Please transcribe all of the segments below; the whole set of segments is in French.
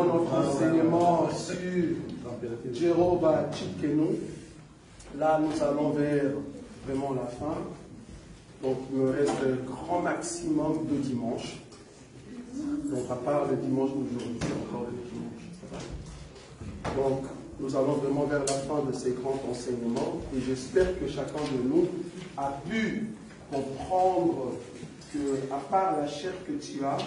continuons notre enseignement sur Jéhovah Tsidkenu. Là, nous allons vers vraiment la fin. Donc, il me reste un grand maximum de dimanche. Donc, à part le dimanche d'aujourd'hui, encore le dimanche. Donc, nous allons vraiment vers la fin de ces grands enseignements. Et j'espère que chacun de nous a pu comprendre que, à part la chair que tu as,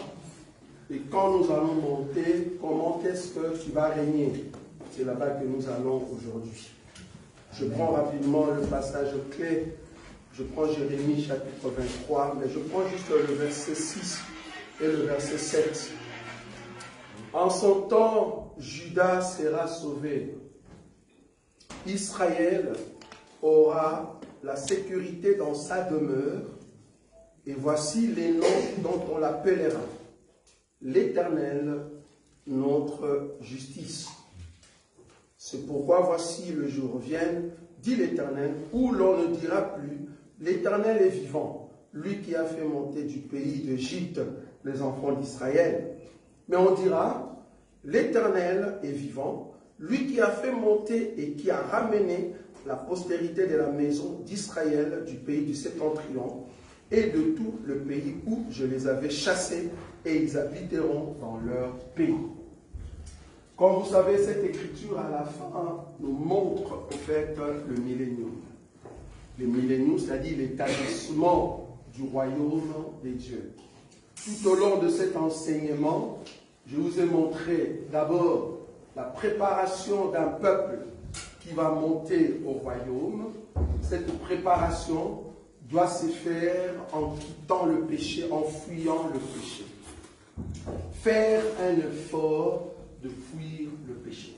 et quand nous allons monter, comment est-ce que tu vas régner? C'est là-bas que nous allons aujourd'hui. Je prends rapidement le passage clé. Je prends Jérémie chapitre 23, mais je prends juste le verset 6 et le verset 7. En son temps, Juda sera sauvé. Israël aura la sécurité dans sa demeure. Et voici les noms dont on l'appellera. L'Éternel, notre justice. C'est pourquoi voici le jour vienne, dit l'Éternel, où l'on ne dira plus, l'Éternel est vivant, lui qui a fait monter du pays d'Égypte les enfants d'Israël. Mais on dira, l'Éternel est vivant, lui qui a fait monter et qui a ramené la postérité de la maison d'Israël du pays du Septentrion et de tout le pays où je les avais chassés, et ils habiteront dans leur pays. Comme vous savez, cette écriture à la fin nous montre en fait le millénium. Le millénium, c'est-à-dire l'établissement du royaume des dieux. Tout au long de cet enseignement, je vous ai montré d'abord la préparation d'un peuple qui va monter au royaume. Cette préparation doit se faire en quittant le péché, en fuyant le péché. Faire un effort de fuir le péché.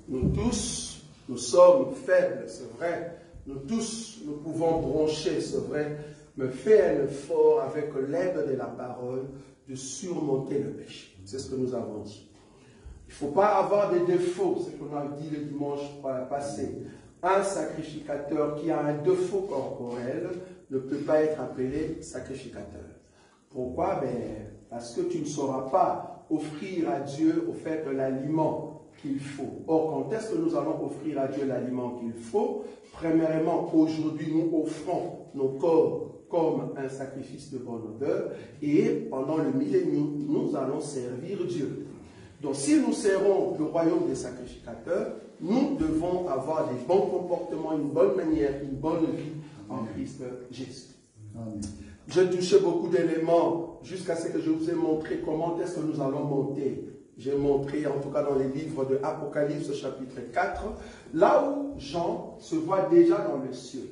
Nous tous, nous sommes faibles, c'est vrai. Nous tous, nous pouvons broncher, c'est vrai. Mais faire un effort avec l'aide de la parole de surmonter le péché. C'est ce que nous avons dit. Il ne faut pas avoir des défauts, c'est ce qu'on a dit le dimanche passé. Un sacrificateur qui a un défaut corporel ne peut pas être appelé sacrificateur. Pourquoi? Parce que tu ne sauras pas offrir à Dieu au fait l'aliment qu'il faut. Or, quand est-ce que nous allons offrir à Dieu l'aliment qu'il faut? Premièrement, aujourd'hui, nous offrons nos corps comme un sacrifice de bonne odeur, et pendant le millénium, nous allons servir Dieu. Donc, si nous servons le royaume des sacrificateurs, nous devons avoir des bons comportements, une bonne manière, une bonne vie en Christ Jésus. Amen. J'ai touché beaucoup d'éléments jusqu'à ce que je vous ai montré comment est-ce que nous allons monter. J'ai montré, en tout cas dans les livres de Apocalypse chapitre 4, là où Jean se voit déjà dans le ciel.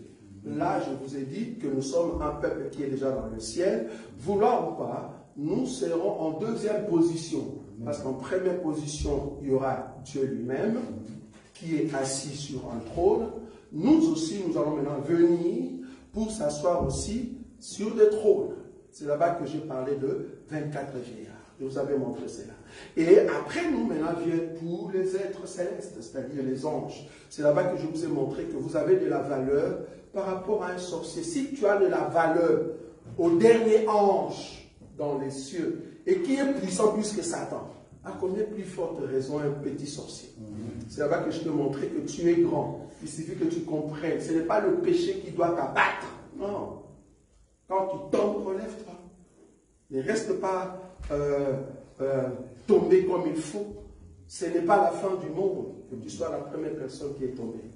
Là, je vous ai dit que nous sommes un peuple qui est déjà dans le ciel. Vouloir ou pas, nous serons en deuxième position. Parce qu'en première position, il y aura Dieu lui-même qui est assis sur un trône. Nous aussi, nous allons maintenant venir pour s'asseoir aussi sur des trônes. C'est là-bas que j'ai parlé de 24 vieillards. Je vous avais montré cela. Et après nous, maintenant, viennent tous les êtres célestes, c'est-à-dire les anges. C'est là-bas que je vous ai montré que vous avez de la valeur par rapport à un sorcier. Si tu as de la valeur au dernier ange dans les cieux, et qui est puissant plus que Satan, à combien plus forte raison un petit sorcier? C'est là-bas que je te montrais que tu es grand. Il suffit que tu comprennes. Ce n'est pas le péché qui doit t'abattre. Non. Quand tu tombes, relève-toi. Ne reste pas tombé comme il faut. Ce n'est pas la fin du monde que tu sois la première personne qui est tombée.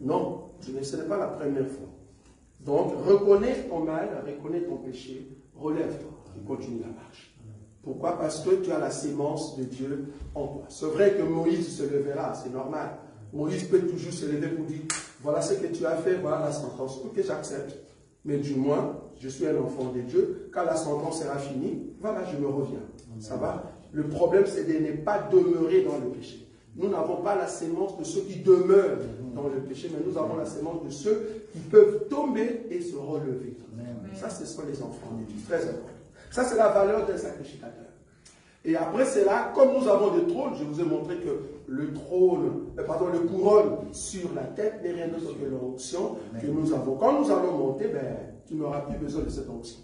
Non, ce n'est pas la première fois. Donc, reconnais ton mal, reconnais ton péché, relève-toi et continue la marche. Pourquoi? Parce que tu as la sémence de Dieu en toi. C'est vrai que Moïse se levera, c'est normal. Moïse peut toujours se lever pour dire, voilà ce que tu as fait, voilà la sentence. Ok, j'accepte. Mais du moins, je suis un enfant de Dieu. Quand la sentence sera finie, voilà, je me reviens. Ça va? Le problème, c'est de ne pas demeurer dans le péché. Nous n'avons pas la sémence de ceux qui demeurent dans le péché, mais nous avons la sémence de ceux qui peuvent tomber et se relever. Ça, ce sont les enfants de Dieu. Très important. Ça, c'est la valeur d'un sacrificateur. Et après cela, comme nous avons des trônes, je vous ai montré que le trône, le couronne sur la tête n'est rien d'autre que l'onction que nous avons. Quand nous allons monter, tu n'auras plus besoin de cette onction.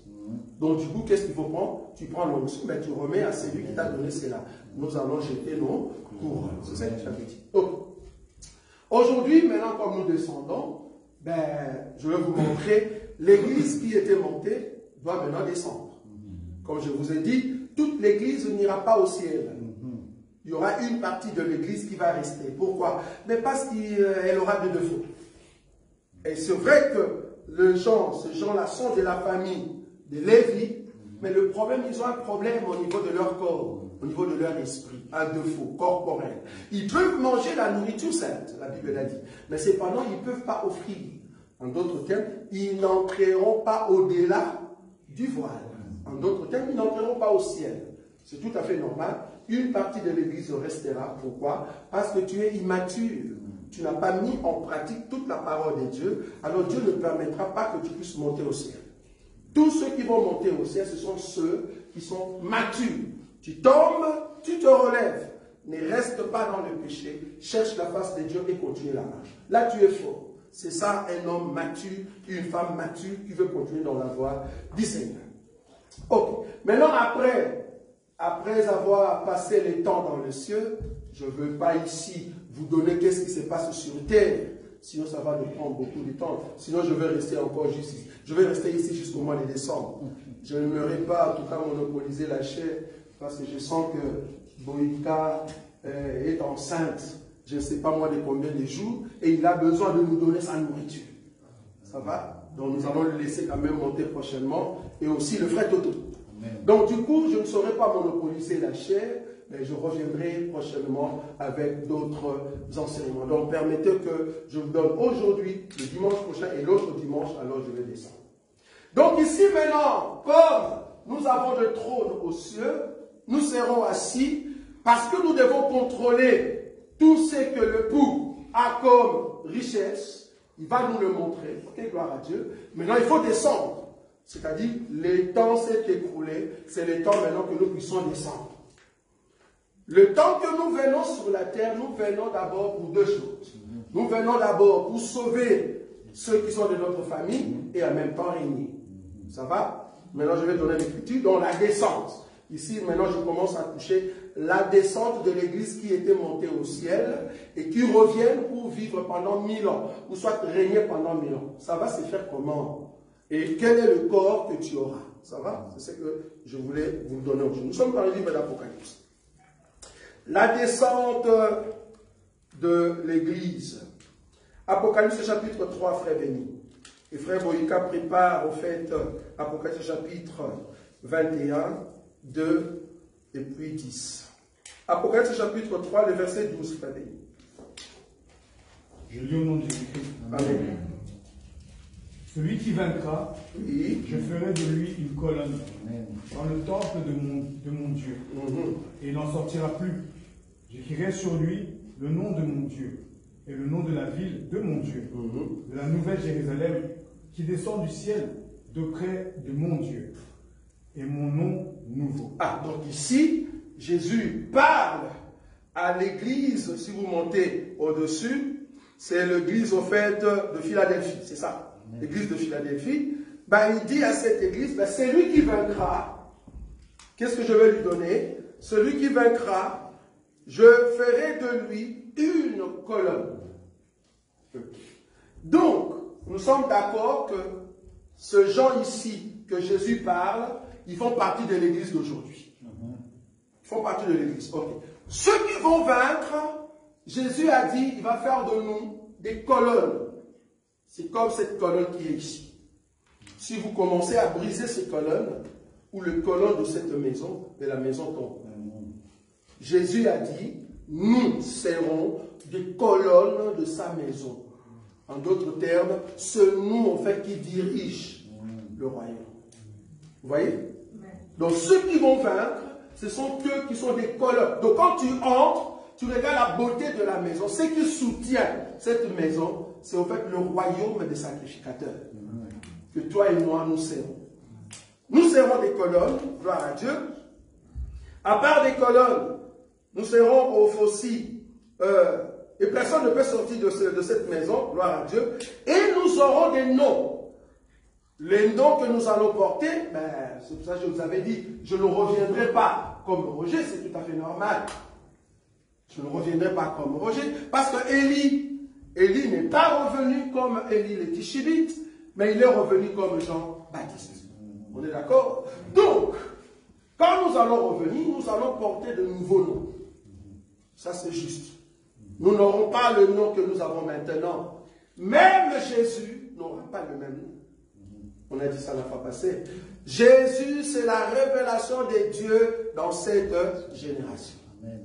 Donc du coup, qu'est-ce qu'il faut prendre? Tu prends l'onction, tu remets à celui qui t'a donné cela. nous allons jeter nos couronnes. C'est ça que j'avais dit. Aujourd'hui, maintenant, comme nous descendons, je vais vous montrer l'église qui était montée doit maintenant descendre. Comme je vous ai dit, toute l'église n'ira pas au ciel. Il y aura une partie de l'église qui va rester. Pourquoi? Mais parce qu'elle aura des défauts. Et c'est vrai que ces gens-là sont de la famille de Lévi, mais le problème, ils ont un problème au niveau de leur corps, au niveau de leur esprit, un défaut corporel. Ils peuvent manger la nourriture sainte, la Bible l'a dit, mais cependant, ils ne peuvent pas offrir. En d'autres termes, ils n'entreront pas au-delà du voile. En d'autres termes, ils n'entreront pas au ciel. C'est tout à fait normal. Une partie de l'église restera. Pourquoi? Parce que tu es immature. Tu n'as pas mis en pratique toute la parole de Dieu. Alors Dieu ne permettra pas que tu puisses monter au ciel. Tous ceux qui vont monter au ciel, ce sont ceux qui sont matures. Tu tombes, tu te relèves. Ne reste pas dans le péché. Cherche la face de Dieu et continue la marche. Là, tu es fort. C'est ça un homme mature, une femme mature qui veut continuer dans la voie du Seigneur. Ok. Maintenant, après avoir passé les temps dans le ciel, je ne veux pas ici vous donner qu'est-ce qui se passe sur terre. Sinon, ça va nous prendre beaucoup de temps. Sinon, je vais rester encore ici. Je vais rester ici jusqu'au mois de décembre. Je n'aimerais pas, en tout cas, monopoliser la chair parce que je sens que Boïka est enceinte. Je ne sais pas moi de combien de jours. Et il a besoin de nous donner sa nourriture. Ça va? Donc, nous allons le laisser quand même monter prochainement. Et aussi le frère Toto. Amen. Donc, du coup, je ne saurais pas monopoliser la chair. Mais je reviendrai prochainement avec d'autres enseignements. Donc, permettez que je vous donne aujourd'hui, le dimanche prochain et l'autre dimanche, alors je vais descendre. Donc, ici maintenant, comme nous avons le trône aux cieux, nous serons assis parce que nous devons contrôler tout ce que le pour a comme richesse. Il va nous le montrer. Ok, gloire à Dieu. Maintenant, il faut descendre. C'est-à-dire, le temps s'est écoulé. C'est le temps maintenant que nous puissions descendre. Le temps que nous venons sur la terre, nous venons d'abord pour deux choses. Nous venons d'abord pour sauver ceux qui sont de notre famille et en même temps régner. Ça va? Maintenant, je vais donner l'écriture dans la descente. Ici, maintenant, je commence à toucher la descente de l'église qui était montée au ciel et qui reviennent pour vivre pendant 1000 ans, ou soit régner pendant 1000 ans. Ça va se faire comment? Et quel est le corps que tu auras? Ça va? C'est ce que je voulais vous donner aujourd'hui. Nous sommes dans le livre d'Apocalypse. La descente de l'église. Apocalypse chapitre 3, frère Béni. Et frère Boïka prépare au fait Apocalypse chapitre 21, 2 et puis 10. Apocalypse chapitre 3, le verset 12, frère Béni. Je lis au nom de Jésus-Christ. Amen. Celui qui vaincra, oui, je ferai de lui une colonne dans le temple de mon Dieu. Et il n'en sortira plus. J'écrirai sur lui le nom de mon Dieu et le nom de la ville de mon Dieu, de la nouvelle Jérusalem qui descend du ciel d'auprès de mon Dieu et mon nom nouveau. Ah, donc ici, Jésus parle à l'église, si vous montez au-dessus, c'est l'église au fait de Philadelphie, c'est ça, l'église de Philadelphie. Ben, il dit à cette église, ben, c'est lui qui vaincra. Qu'est-ce que je vais lui donner? Celui qui vaincra, je ferai de lui une colonne. Donc, nous sommes d'accord que ce gens ici que Jésus parle, ils font partie de l'église d'aujourd'hui. Ils font partie de l'église. Okay. Ceux qui vont vaincre, Jésus a dit, il va faire de nous des colonnes. C'est comme cette colonne qui est ici. Si vous commencez à briser ces colonnes, ou le colonne de cette maison, de la maison tombe. Jésus a dit, nous serons des colonnes de sa maison. En d'autres termes, c'est nous, en fait, qui dirige le royaume. Vous voyez? Donc, ceux qui vont vaincre, ce sont eux qui sont des colonnes. Donc, quand tu entres, tu regardes la beauté de la maison. Ce qui soutient cette maison, c'est en fait le royaume des sacrificateurs. Que toi et moi, nous serons. Nous serons des colonnes, gloire à Dieu. À part des colonnes, nous serons aussi, et personne ne peut sortir de cette maison, gloire à Dieu, et nous aurons des noms. Les noms que nous allons porter, ben, c'est pour ça que je vous avais dit, je ne reviendrai pas comme Roger, c'est tout à fait normal. Je ne reviendrai pas comme Roger, parce que Élie n'est pas revenu comme Élie le Tishibite, mais il est revenu comme Jean-Baptiste. On est d'accord? Donc, quand nous allons revenir, nous allons porter de nouveaux noms. Ça, c'est juste. Nous n'aurons pas le nom que nous avons maintenant. Même Jésus n'aura pas le même nom. On a dit ça la fois passée. Jésus, c'est la révélation de Dieu dans cette génération.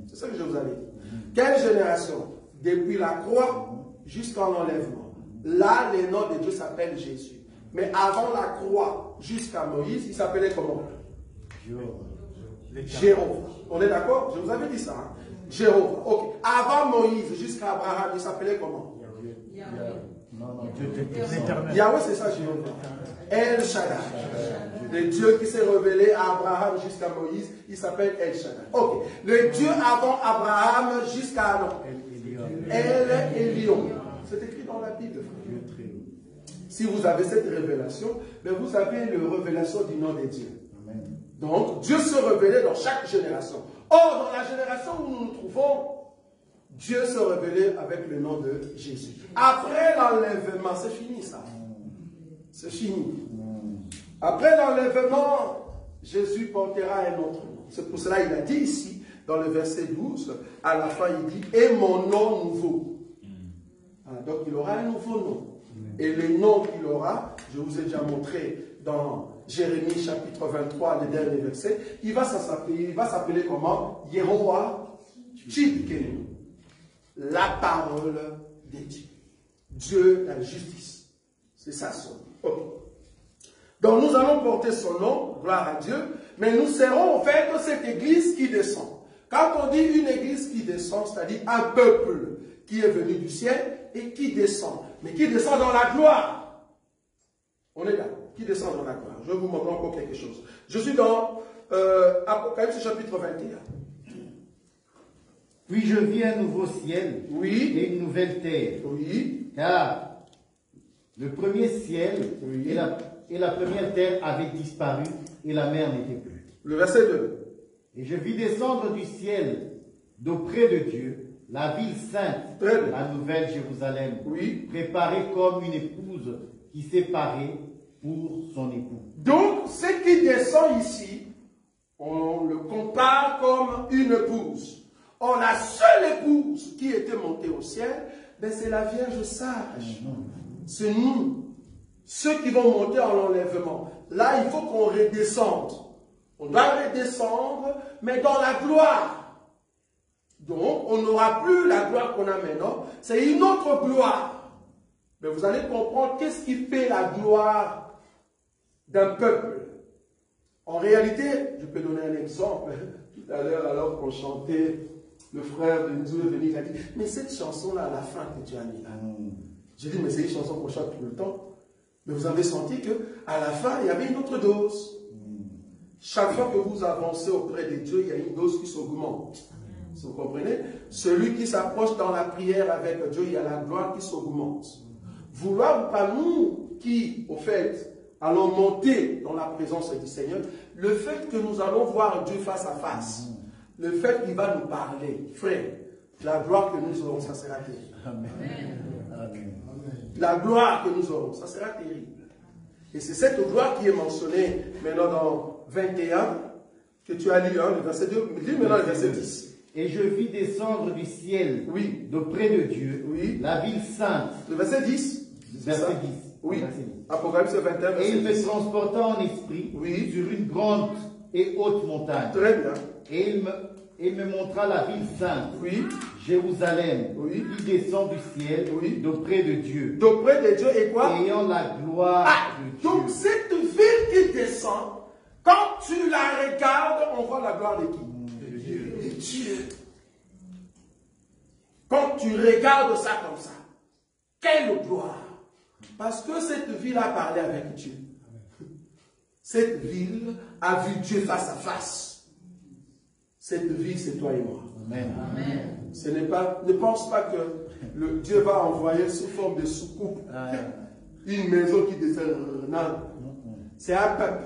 C'est ça que je vous avais dit. Quelle génération? Depuis la croix jusqu'à l'enlèvement. Là, le nom de Dieu s'appelle Jésus. Mais avant la croix jusqu'à Moïse, il s'appelait comment? Jéhovah. On est d'accord? Je vous avais dit ça. Hein? Jéhovah. Ok. Avant Moïse jusqu'à Abraham, il s'appelait comment? Yahweh, c'est ça, Jéhovah. El Shaddai. Le Dieu qui s'est révélé à Abraham jusqu'à Moïse, il s'appelle El Shaddai. Ok. Le Dieu avant Abraham jusqu'à Adam. El Elyon. C'est écrit dans la Bible. Si vous avez cette révélation, ben vous avez la révélation du nom de Dieu. Donc, Dieu se révélait dans chaque génération. Or, dans la génération où nous nous trouvons, Dieu se révélait avec le nom de Jésus. Après l'enlèvement, c'est fini ça. C'est fini. Après l'enlèvement, Jésus portera un autre nom. C'est pour cela qu'il a dit ici, dans le verset 12, à la fin il dit, et mon nom nouveau. Donc il aura un nouveau nom. Et le nom qu'il aura, je vous ai déjà montré dans Jérémie chapitre 23, le dernier verset, il va s'appeler comment? Yehoah Tsidkenu. La parole de Dieu. Dieu, la justice. C'est ça son nom. Okay. Donc nous allons porter son nom, gloire à Dieu, mais nous serons en fait cette église qui descend. Quand on dit une église qui descend, c'est-à-dire un peuple qui est venu du ciel et qui descend. Mais qui descend dans la gloire. On est là. Qui descend dans la gloire. Je vais vous montrer encore quelque chose. Je suis dans Apocalypse chapitre 21. Puis je vis un nouveau ciel et une nouvelle terre. Oui. Car le premier ciel et la première terre avaient disparu et la mer n'était plus. Le verset 2. Et je vis descendre du ciel d'auprès de Dieu la ville sainte, la nouvelle Jérusalem, préparée comme une épouse qui s'est parée pour son époux. Donc, ce qui descend ici, on le compare comme une épouse. Or, la seule épouse qui était montée au ciel, ben, c'est la Vierge sage. C'est nous, ceux qui vont monter en l'enlèvement. Là, il faut qu'on redescende. On doit redescendre, mais dans la gloire. Donc, on n'aura plus la gloire qu'on a maintenant. C'est une autre gloire. Mais vous allez comprendre qu'est-ce qui fait la gloire d'un peuple. En réalité, je peux donner un exemple. Tout à l'heure, alors qu'on chantait, le frère de Nzou est venu, il a dit, mais cette chanson-là, à la fin que tu as mis là, j'ai dit, mais c'est une chanson qu'on chante tout le temps. Mais vous avez senti qu'à la fin, il y avait une autre dose. Chaque fois que vous avancez auprès de Dieu, il y a une dose qui s'augmente. Vous comprenez? Celui qui s'approche dans la prière avec Dieu, il y a la gloire qui s'augmente. Vouloir ou pas nous qui, au fait, allons monter dans la présence du Seigneur, le fait que nous allons voir Dieu face à face, le fait qu'il va nous parler, frère, la gloire que nous aurons, ça sera terrible. Amen. La gloire que nous aurons, ça sera terrible. Et c'est cette gloire qui est mentionnée maintenant dans 21, que tu as lu, hein, le verset 2, lis maintenant le verset 10. Et je vis descendre du ciel, d'auprès de Dieu, la ville sainte. Le verset 10. Verset 10. Oui. Verset 10. Apocalypse 21, verset 10. Et il me transporta en esprit sur une grande et haute montagne. Très bien. Et il me montra la ville sainte, Jérusalem, qui descend du ciel, d'auprès de Dieu. D'auprès de Dieu et quoi? Ayant la gloire de Dieu. Donc cette ville qui descend, quand tu la regardes, on voit la gloire de qui? De Dieu. Quand tu regardes ça comme ça, quelle gloire! Parce que cette ville a parlé avec Dieu. Cette ville a vu Dieu face à face. Cette ville, c'est toi et moi. Amen. Amen. Ce n'est pas, ne pense pas que le Dieu va envoyer sous forme de soucoupe. une maison qui descend. Non. C'est un peuple.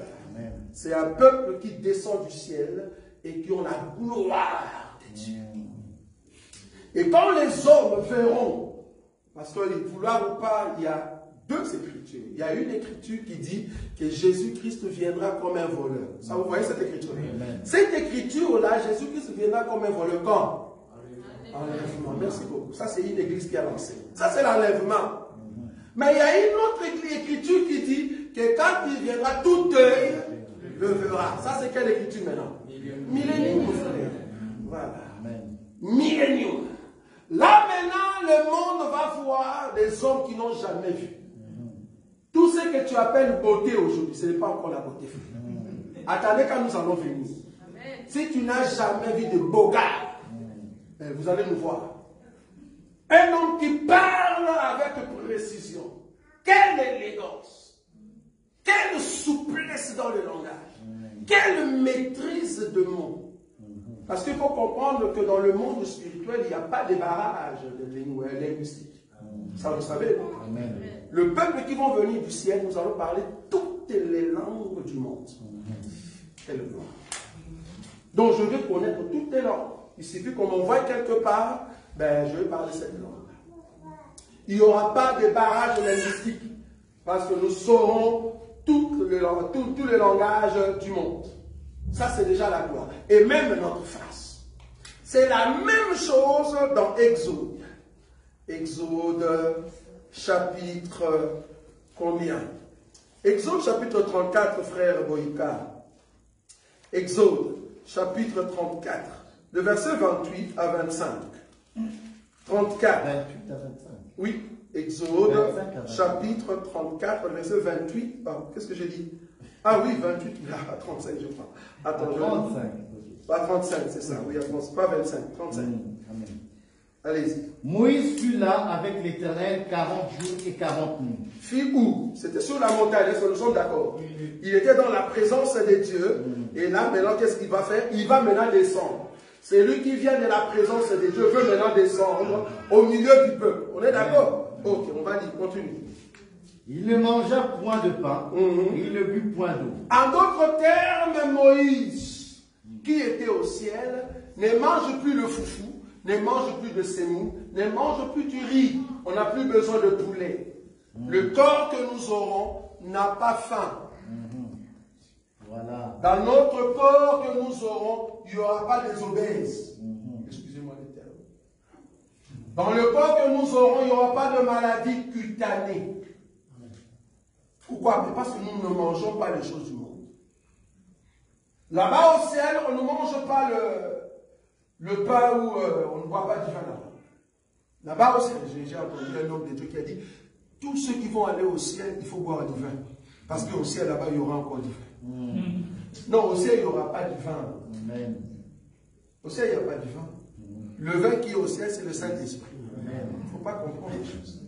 C'est un peuple qui descend du ciel et qui ont la gloire de Dieu. Et quand les hommes verront, parce que vouloir ou pas, il y a deux écritures. Il y a une écriture qui dit que Jésus-Christ viendra comme un voleur. Ça, vous voyez cette écriture? Cette écriture-là, Jésus-Christ viendra comme un voleur. Quand? Enlèvement. Merci beaucoup. Ça, c'est une église qui a lancé. Ça, c'est l'enlèvement. Mais il y a une autre écriture qui dit que quand il viendra, tout œil le verra. Ça, c'est quelle écriture maintenant? Millénium, frère. Voilà. Millénium. Là, maintenant, le monde va voir des hommes qui n'ont jamais vu. Tout ce que tu appelles beauté aujourd'hui, ce n'est pas encore la beauté. Attendez quand nous allons venir. Si tu n'as jamais vu de beaux gars, vous allez nous voir. Un homme qui parle avec précision. Quelle élégance. Quelle souplesse dans le langage. Quelle maîtrise de mots. Parce qu'il faut comprendre que dans le monde spirituel, il n'y a pas de barrage linguistique. Ça, vous savez, non? Amen. Le peuple qui vont venir du ciel, nous allons parler toutes les langues du monde. Quelle gloire. Donc, je veux connaître toutes les langues. Il suffit qu'on m'envoie quelque part, ben, je vais parler cette langue. Il n'y aura pas de barrage linguistique. Parce que nous saurons tous les langages du monde. Ça, c'est déjà la gloire. Et même notre face. C'est la même chose dans Exode. Exode chapitre combien? Exode chapitre 34, frère Boïka. Exode chapitre 34, le verset 28 à 25. 34. 28 à 25. Oui, Exode chapitre 34, verset 28. Oh, qu'est-ce que j'ai dit? Ah oui, 28, à 35, je crois. Attends, 35. Pas 35, c'est ça, oui, pas 25, 35. Amen. Allez-y. Moïse fut là avec l'Éternel 40 jours et 40 nuits. Fut où? C'était sur la montagne, est-ce que nous sommes d'accord? Il était dans la présence de Dieu. Et là, maintenant, qu'est-ce qu'il va faire? Il va maintenant descendre. C'est lui qui vient de la présence de Dieu, veut maintenant descendre au milieu du peuple. On est d'accord? Ok, on va dire, continue. Il ne mangea point de pain et il ne but point d'eau. En d'autres termes, Moïse, qui était au ciel, ne mange plus le foufou, ne mange plus de semoule, ne mange plus du riz. On n'a plus besoin de poulet. Le corps que nous aurons n'a pas faim. Voilà. Dans notre corps que nous aurons, il n'y aura pas des obèses. Excusez-moi les termes. Dans le corps que nous aurons, il n'y aura pas de maladie cutanée. Pourquoi? Mais parce que nous ne mangeons pas les choses du monde. Là-bas au ciel, on ne mange pas le pain ou on ne boit pas du vin là-bas. Là-bas au ciel, j'ai entendu un homme de Dieu qui a dit, tous ceux qui vont aller au ciel, il faut boire du vin. Parce qu'au ciel, là-bas, il y aura encore du vin. Non, au ciel, il n'y aura pas du vin. Amen. Au ciel, il n'y a pas du vin. Le vin qui est au ciel, c'est le Saint-Esprit. Il ne faut pas comprendre les choses.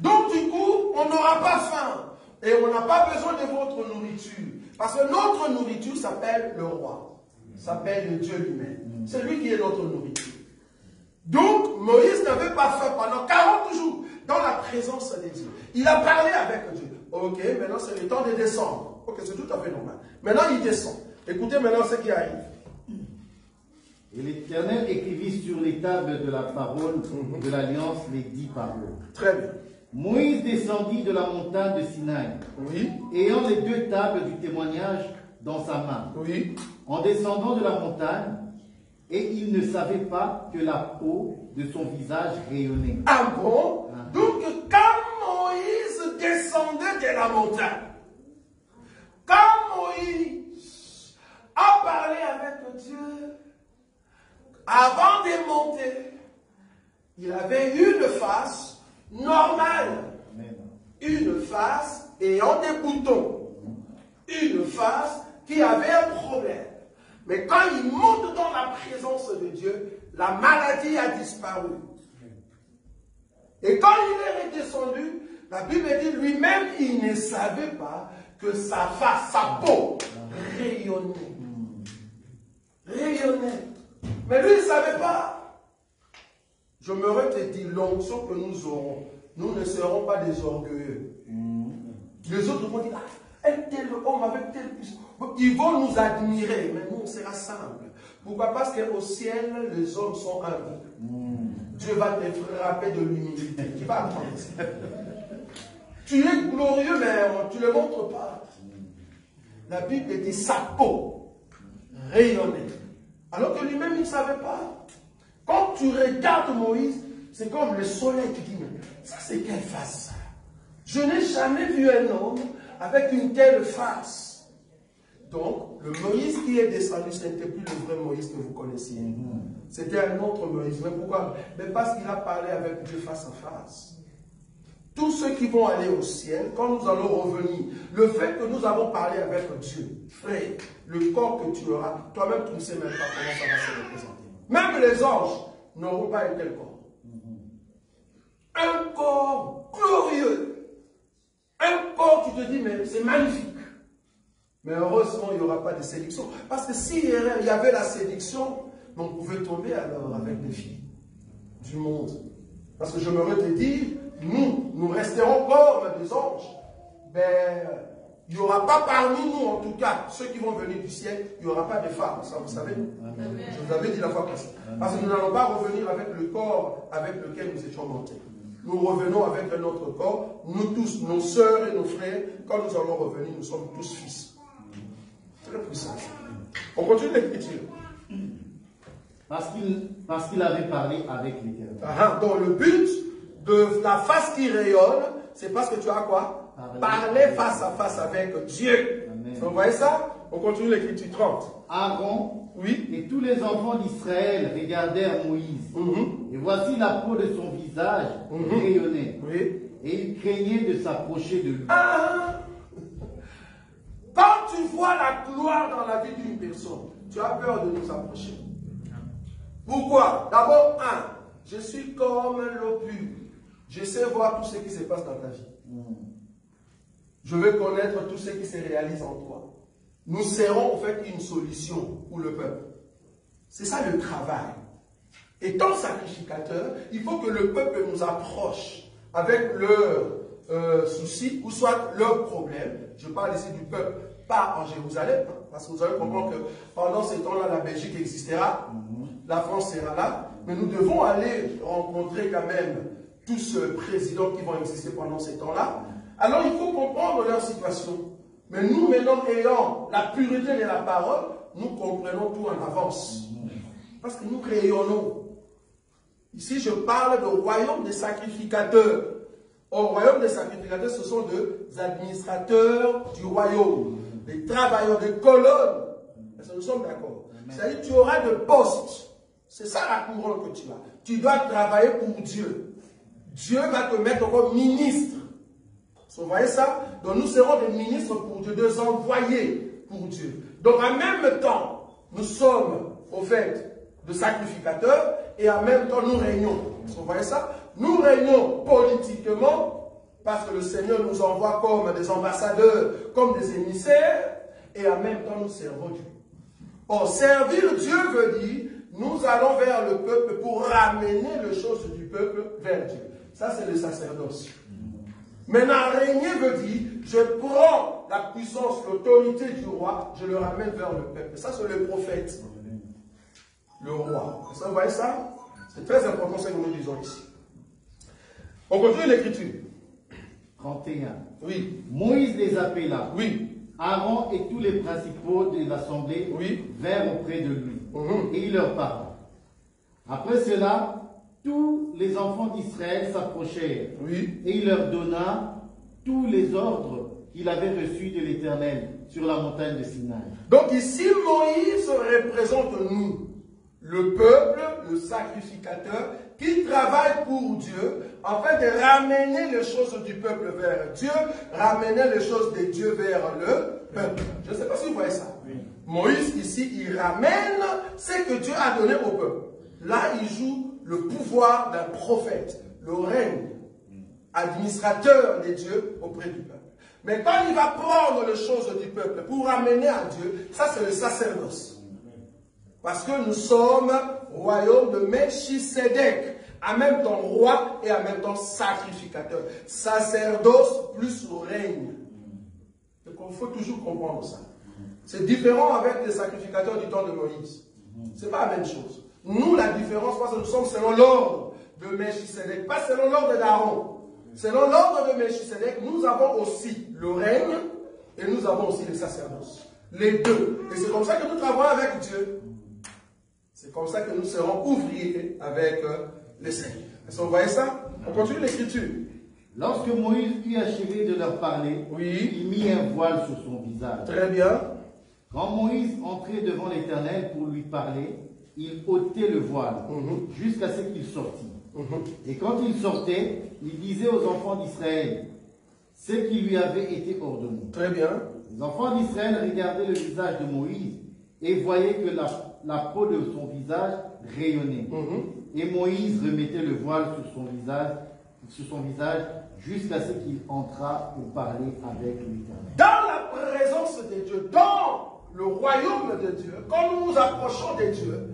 Donc, du coup, on n'aura pas faim. Et on n'a pas besoin de votre nourriture. Parce que notre nourriture s'appelle le roi. S'appelle le Dieu lui-même. C'est lui qui est notre nourriture. Donc, Moïse n'avait pas faim pendant 40 jours dans la présence de Dieu. Il a parlé avec Dieu. Ok, maintenant c'est le temps de descendre. Ok, c'est tout à fait normal. Maintenant, il descend. Écoutez maintenant ce qui arrive. Et l'Éternel écrivit sur les tables de la parole de l'Alliance les 10 paroles. Très bien. Moïse descendit de la montagne de Sinaï, ayant les 2 tables du témoignage dans sa main. En descendant de la montagne, et il ne savait pas que la peau de son visage rayonnait. Ah bon? Donc quand Moïse descendait de la montagne, quand Moïse a parlé avec Dieu, avant de monter, il avait une face normale. Une face ayant des boutons. Une face qui avait un problème. Mais quand il monte dans la présence de Dieu, la maladie a disparu. Et quand il est redescendu, la Bible dit lui-même, il ne savait pas que sa face, sa peau, rayonnait. Rayonnait. Mais lui, il ne savait pas. Je me te dit l'onction que nous aurons nous ne serons pas des orgueilleux. Les autres vont dire, ah, un tel homme avec tel puissance. Ils vont nous admirer, mais nous, on sera simple. Pourquoi? Parce qu'au ciel, les hommes sont humbles. Dieu va te frapper de l'humilité. Tu vas apprendre ça. Tu es glorieux, mais tu ne le montres pas. La Bible dit sa peau rayonnait. Alors que lui-même, il ne savait pas. Quand tu regardes Moïse, c'est comme le soleil. Tu dis, mais ça, c'est quelle face ça? Je n'ai jamais vu un homme avec une telle face. Donc, le Moïse qui est descendu, ce n'était plus le vrai Moïse que vous connaissiez. C'était un autre Moïse. Mais pourquoi? Mais parce qu'il a parlé avec Dieu face à face. Tous ceux qui vont aller au ciel, quand nous allons revenir, le fait que nous avons parlé avec Dieu, frère, le corps que tu auras, toi-même tu ne sais même pas comment ça va se représenter. Même les anges n'auront pas un tel corps. Un corps glorieux. Un corps, tu te dis, mais c'est magnifique. Mais heureusement, il n'y aura pas de séduction. Parce que s'il y avait la séduction, on pouvait tomber alors avec des filles du monde. Parce que je me te dire, nous resterons comme des anges. Ben, il n'y aura pas parmi nous, en tout cas, ceux qui vont venir du ciel, il n'y aura pas de femmes. Ça, vous savez? Amen. Je vous avais dit la fois passée. Parce que nous n'allons pas revenir avec le corps avec lequel nous étions montés. Nous revenons avec un autre corps. Nous tous, nos sœurs et nos frères, quand nous allons revenir, nous sommes tous fils. Très puissant. On continue l'écriture. Parce qu'il avait parlé avec l'Éternel. Donc le but de la face qui rayonne, c'est parce que tu as quoi? Parler face à face avec Dieu. Amen. Vous voyez ça? On continue l'écriture 30. Aaron, oui, et tous les enfants d'Israël regardèrent Moïse. Et voici la peau de son visage rayonnait. Oui. Et il craignait de s'approcher de lui. Quand tu vois la gloire dans la vie d'une personne, tu as peur de nous approcher. Pourquoi? D'abord, je suis comme l'eau pure. Je sais voir tout ce qui se passe dans ta vie. Je veux connaître tout ce qui se réalise en toi. Nous serons en fait une solution pour le peuple. C'est ça le travail. Étant sacrificateur, il faut que le peuple nous approche avec leurs soucis ou soit leurs problèmes. Je parle ici du peuple, pas en Jérusalem, parce que vous allez comprendre que pendant ces temps-là, la Belgique existera, la France sera là, mais nous devons aller rencontrer quand même tous ces présidents qui vont exister pendant ces temps-là. Alors il faut comprendre leur situation. Mais nous, maintenant, ayant la pureté de la parole, nous comprenons tout en avance. Parce que nous rayonnons. Ici, je parle du royaume des sacrificateurs. Au royaume des sacrificateurs, ce sont des administrateurs du royaume, des travailleurs, des colonnes. Est-ce que nous sommes d'accord? C'est-à-dire que tu auras de postes. C'est ça la couronne que tu as. Tu dois travailler pour Dieu. Dieu va te mettre comme ministre. Vous voyez ça? Donc nous serons des ministres pour Dieu, des envoyés pour Dieu. Donc en même temps, nous sommes au fait de sacrificateurs et en même temps nous régnons. Vous voyez ça? Nous régnons politiquement parce que le Seigneur nous envoie comme des ambassadeurs, comme des émissaires et en même temps nous servons Dieu. Or, servir Dieu veut dire nous allons vers le peuple pour ramener les choses du peuple vers Dieu. Ça c'est le sacerdoce. Maintenant, régner veut dire, je prends la puissance, l'autorité du roi, je le ramène vers le peuple. Ça, c'est le prophète. Le roi. Vous voyez ça? C'est très important ce que nous disons ici. On continue l'écriture. 31. Oui. Moïse les appela. Oui. Aaron et tous les principaux de l'assemblée vinrent auprès de lui. Et il leur parla. Après cela, tous les enfants d'Israël s'approchèrent, et il leur donna tous les ordres qu'il avait reçus de l'Éternel sur la montagne de Sinaï. Donc ici, Moïse représente nous, le peuple, le sacrificateur, qui travaille pour Dieu, afin de ramener les choses du peuple vers Dieu, ramener les choses de Dieu vers le peuple. Je ne sais pas si vous voyez ça. Moïse, ici, il ramène ce que Dieu a donné au peuple. Là, il joue le pouvoir d'un prophète, le règne, administrateur des dieux auprès du peuple. Mais quand il va prendre les choses du peuple pour ramener à Dieu, ça c'est le sacerdoce. Parce que nous sommes royaume de Melchisédek, en même temps roi et en même temps sacrificateur. Sacerdoce plus règne. Il faut toujours comprendre ça. C'est différent avec les sacrificateurs du temps de Moïse. Ce n'est pas la même chose. Nous, la différence, parce que nous sommes selon l'ordre de Melchisédek, pas selon l'ordre d'Aaron. Selon l'ordre de Melchisédek, nous avons aussi le règne et nous avons aussi le sacerdoce. Les deux. Et c'est comme ça que nous travaillons avec Dieu. C'est comme ça que nous serons ouvriers avec le Seigneur. Est-ce que vous voyez ça? On continue l'écriture. Lorsque Moïse eut achevé de leur parler, il mit un voile sur son visage. Très bien. Quand Moïse entrait devant l'Éternel pour lui parler, il ôtait le voile jusqu'à ce qu'il sortît. Et quand il sortait, il disait aux enfants d'Israël ce qui lui avait été ordonné. Très bien. Les enfants d'Israël regardaient le visage de Moïse et voyaient que la peau de son visage rayonnait. Et Moïse remettait le voile sur son visage jusqu'à ce qu'il entrât pour parler avec l'Éternel. Dans la présence de Dieu, dans le royaume de Dieu, quand nous nous approchons de Dieu,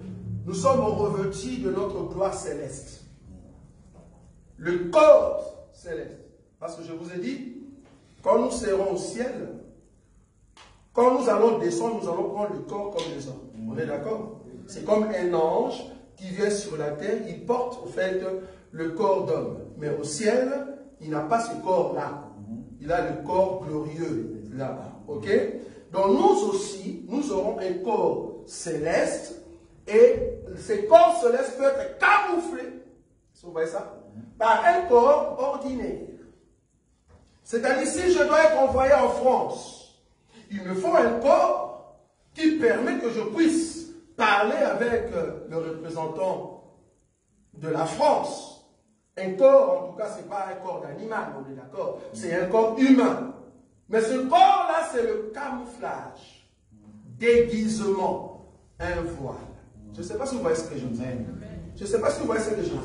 nous sommes revêtus de notre gloire céleste. Le corps céleste. Parce que je vous ai dit, quand nous serons au ciel, quand nous allons descendre, nous allons prendre le corps comme les hommes. On est d'accord? C'est comme un ange qui vient sur la terre, il porte au fait le corps d'homme. Mais au ciel, il n'a pas ce corps-là. Il a le corps glorieux là-bas. Ok? Donc nous aussi, nous aurons un corps céleste et ce corps céleste peut être camouflé. Vous voyez ça? Par un corps ordinaire. C'est-à-dire, si je dois être envoyé en France, il me faut un corps qui permet que je puisse parler avec le représentant de la France. Un corps, en tout cas, ce n'est pas un corps d'animal, on est d'accord. C'est un corps humain. Mais ce corps-là, c'est le camouflage, déguisement, un voile. Je ne sais pas si vous voyez ce que je dis. Je ne sais pas si vous voyez ce que je dis.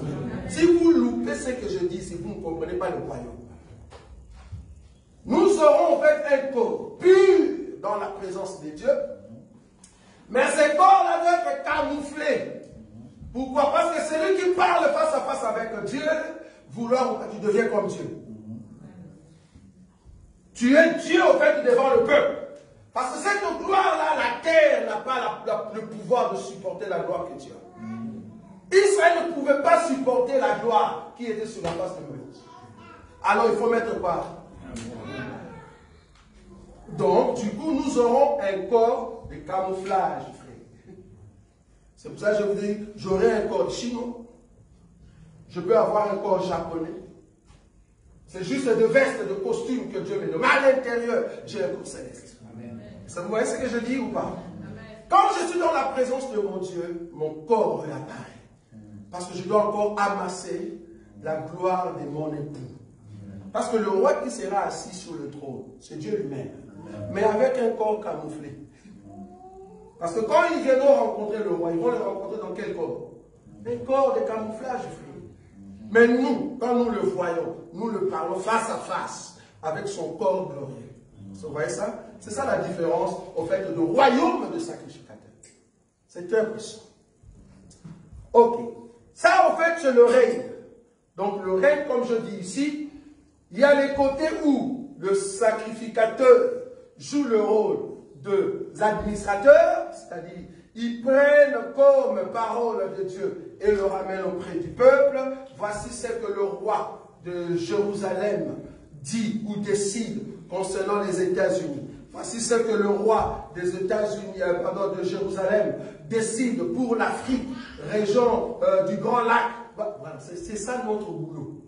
Si vous loupez ce que je dis, si vous ne comprenez pas le royaume, nous aurons en fait un corps pur dans la présence de Dieu, mais ce corps-là doit être camouflé. Pourquoi? Parce que celui qui parle face à face avec Dieu, vouloir que tu deviens comme Dieu. Tu es Dieu au fait devant le peuple. Parce que cette gloire-là, la terre n'a pas le pouvoir de supporter la gloire que tu as. Israël ne pouvait pas supporter la gloire qui était sur la face de Moïse. Alors il faut mettre quoi? Donc, du coup, nous aurons un corps de camouflage, frère. C'est pour ça que je vous dis, j'aurai un corps chinois. Je peux avoir un corps japonais. C'est juste de vestes, de costumes que Dieu me donne. Mais à l'intérieur, j'ai un corps céleste. Amen. Ça, vous voyez ce que je dis ou pas? Quand je suis dans la présence de mon Dieu, mon corps réapparaît. Parce que je dois encore amasser la gloire de mon époux. Parce que le roi qui sera assis sur le trône, c'est Dieu lui-même. Mais avec un corps camouflé. Parce que quand ils viendront rencontrer le roi, ils vont le rencontrer dans quel corps? Un corps de camouflage, frère. Mais nous, quand nous le voyons, nous le parlons face à face, avec son corps glorieux. Vous voyez ça? C'est ça la différence, au fait, de royaume de sacrificateur. C'est très puissant. Ok. Ça, en fait, c'est le règne. Donc, le règne, comme je dis ici, il y a les côtés où le sacrificateur joue le rôle de l'administrateur, c'est-à-dire, ils prennent comme parole de Dieu et le ramènent auprès du peuple. Voici ce que le roi de Jérusalem dit ou décide concernant les États-Unis. Voici ce que le roi des États-Unis, de Jérusalem, décide pour l'Afrique, région du Grand Lac. Voilà, c'est ça notre boulot.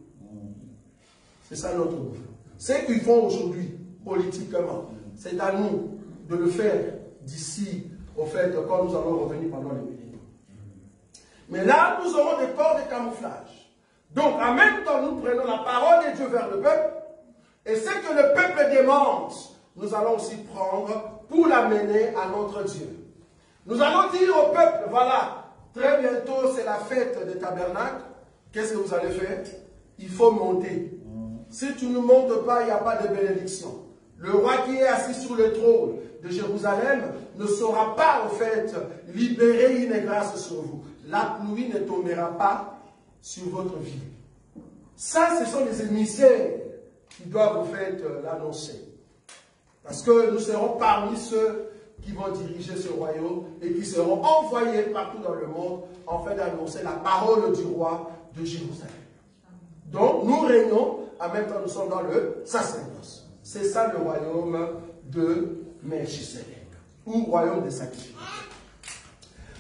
C'est ça notre boulot. Ce qu'ils font aujourd'hui, politiquement, c'est à nous de le faire d'ici, au fait, quand nous allons revenir pendant les millénaires. Mais là, nous aurons des corps de camouflage. Donc, en même temps, nous prenons la parole de Dieu vers le peuple, et ce que le peuple demande, nous allons aussi prendre pour l'amener à notre Dieu. Nous allons dire au peuple, voilà, très bientôt, c'est la fête des tabernacles. Qu'est-ce que vous allez faire? Il faut monter. Si tu ne montes pas, il n'y a pas de bénédiction. Le roi qui est assis sur le trône de Jérusalem ne saura pas, au fait, libérer une grâce sur vous. la pluie ne tombera pas sur votre vie. Ça, ce sont les émissaires qui doivent vous faire l'annoncer. Parce que nous serons parmi ceux qui vont diriger ce royaume et qui seront envoyés partout dans le monde en fait d'annoncer la parole du roi de Jérusalem. Donc, nous régnons, en même temps nous sommes dans le sacerdoce. C'est ça le royaume de Melchisedec, ou royaume des sacrificateurs.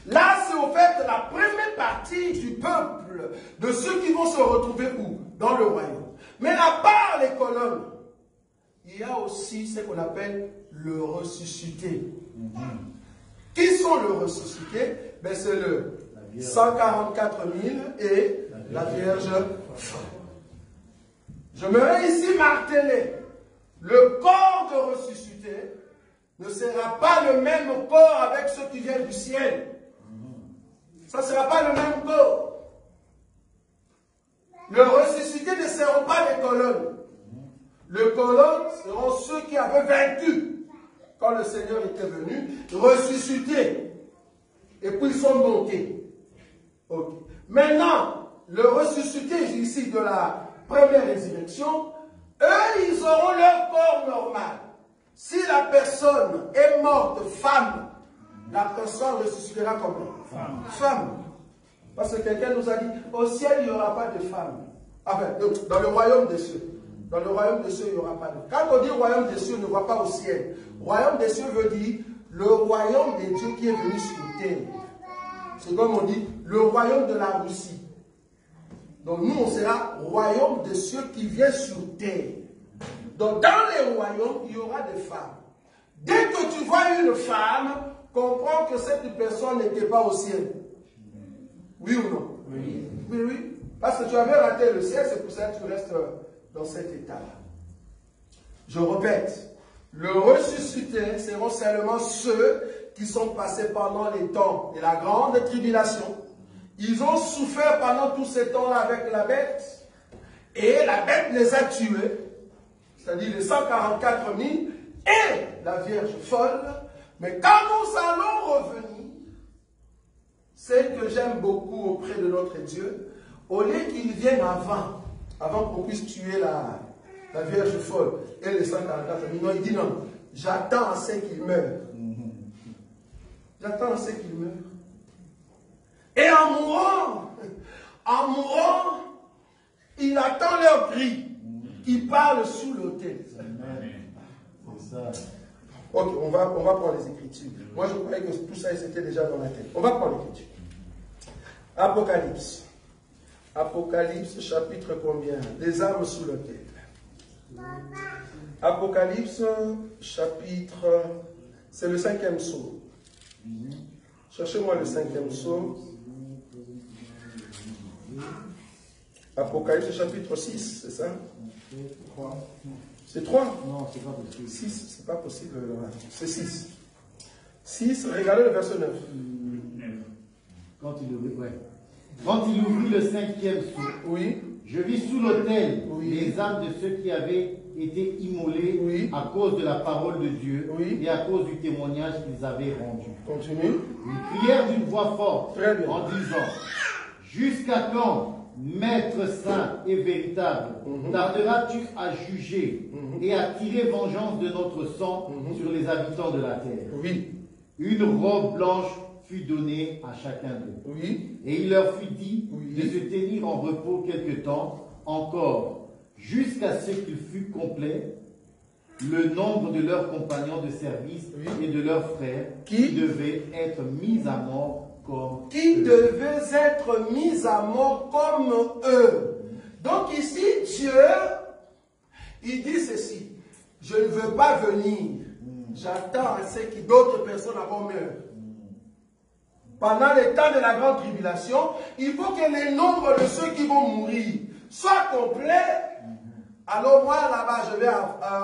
Là, c'est au fait la première partie du peuple, de ceux qui vont se retrouver où? Dans le royaume. Mais à part les colonnes, il y a aussi ce qu'on appelle le ressuscité. Qui sont le ressuscité? Ben, c'est le 144 000 et la Vierge folle. Je me vais ici marteler. Le corps de ressuscité ne sera pas le même corps avec ceux qui viennent du ciel. Ça ne sera pas le même corps. Le ressuscité ne seront pas les colonnes. Les colonnes seront ceux qui avaient vaincu quand le Seigneur était venu, ressuscités. Et puis ils sont montés. Okay. Maintenant, le ressuscité ici de la première résurrection, eux, ils auront leur corps normal. Si la personne est morte femme, la personne ressuscitera comment? Femme. Parce que quelqu'un nous a dit, au ciel, il n'y aura pas de femme. Enfin, dans le royaume des cieux. Dans le royaume des cieux, il n'y aura pas de... Quand on dit royaume des cieux, on ne voit pas au ciel. Royaume des cieux veut dire le royaume des dieux qui est venu sur terre. C'est comme on dit, le royaume de la Russie. Donc nous, on sera royaume des cieux qui vient sur terre. Donc dans les royaumes, il y aura des femmes. Dès que tu vois une femme, comprends que cette personne n'était pas au ciel. Oui ou non? Oui. Oui, oui. Parce que tu avais raté le ciel, c'est pour ça que tu restes dans cet état-là. Je répète, le ressuscité seront seulement ceux qui sont passés pendant les temps de la grande tribulation. Ils ont souffert pendant tous ces temps-là avec la bête, et la bête les a tués, c'est-à-dire les 144 000 et la Vierge folle. Mais quand nous allons revenir, c'est que j'aime beaucoup auprès de notre Dieu, au lieu qu'ils viennent avant qu'on puisse tuer la Vierge folle et les 144 000, non, il dit non, j'attends à ce qu'ils meurent. J'attends à ce qu'ils meurent. Et en mourant, il attend leur cri. Ils parlent sous l'autel. Ok, on va prendre les Écritures. Moi, je croyais que tout ça, c'était déjà dans la tête. On va prendre l'Écriture. Apocalypse. Apocalypse, chapitre combien? Les âmes sous l'autel. Apocalypse, chapitre... C'est le 5e psaume. Cherchez-moi le 5e psaume. Apocalypse, chapitre 6, c'est ça? C'est 3? Non, c'est pas possible. 6, c'est pas possible. C'est 6. 6, regardez le verset 9. Quand il ouvrit le 5e sceau, oui. Je vis sous l'autel les âmes de ceux qui avaient été immolés à cause de la parole de Dieu et à cause du témoignage qu'ils avaient rendu. Continue. Ils crièrent d'une voix forte en disant, jusqu'à quand, Maître saint et véritable, tarderas-tu à juger et à tirer vengeance de notre sang sur les habitants de la terre? Oui. Une robe blanche fut donnée à chacun d'eux. Oui. Et il leur fut dit de se tenir en repos quelque temps encore, jusqu'à ce qu'il fût complet le nombre de leurs compagnons de service et de leurs frères qui devaient être mis à mort comme eux. Devaient être mis à mort comme eux. Donc ici, Dieu, il dit ceci, je ne veux pas venir, j'attends à ce que d'autres personnes avant meurent. Pendant les temps de la grande tribulation, il faut que les nombres de ceux qui vont mourir soient complets. Alors moi, là-bas, je vais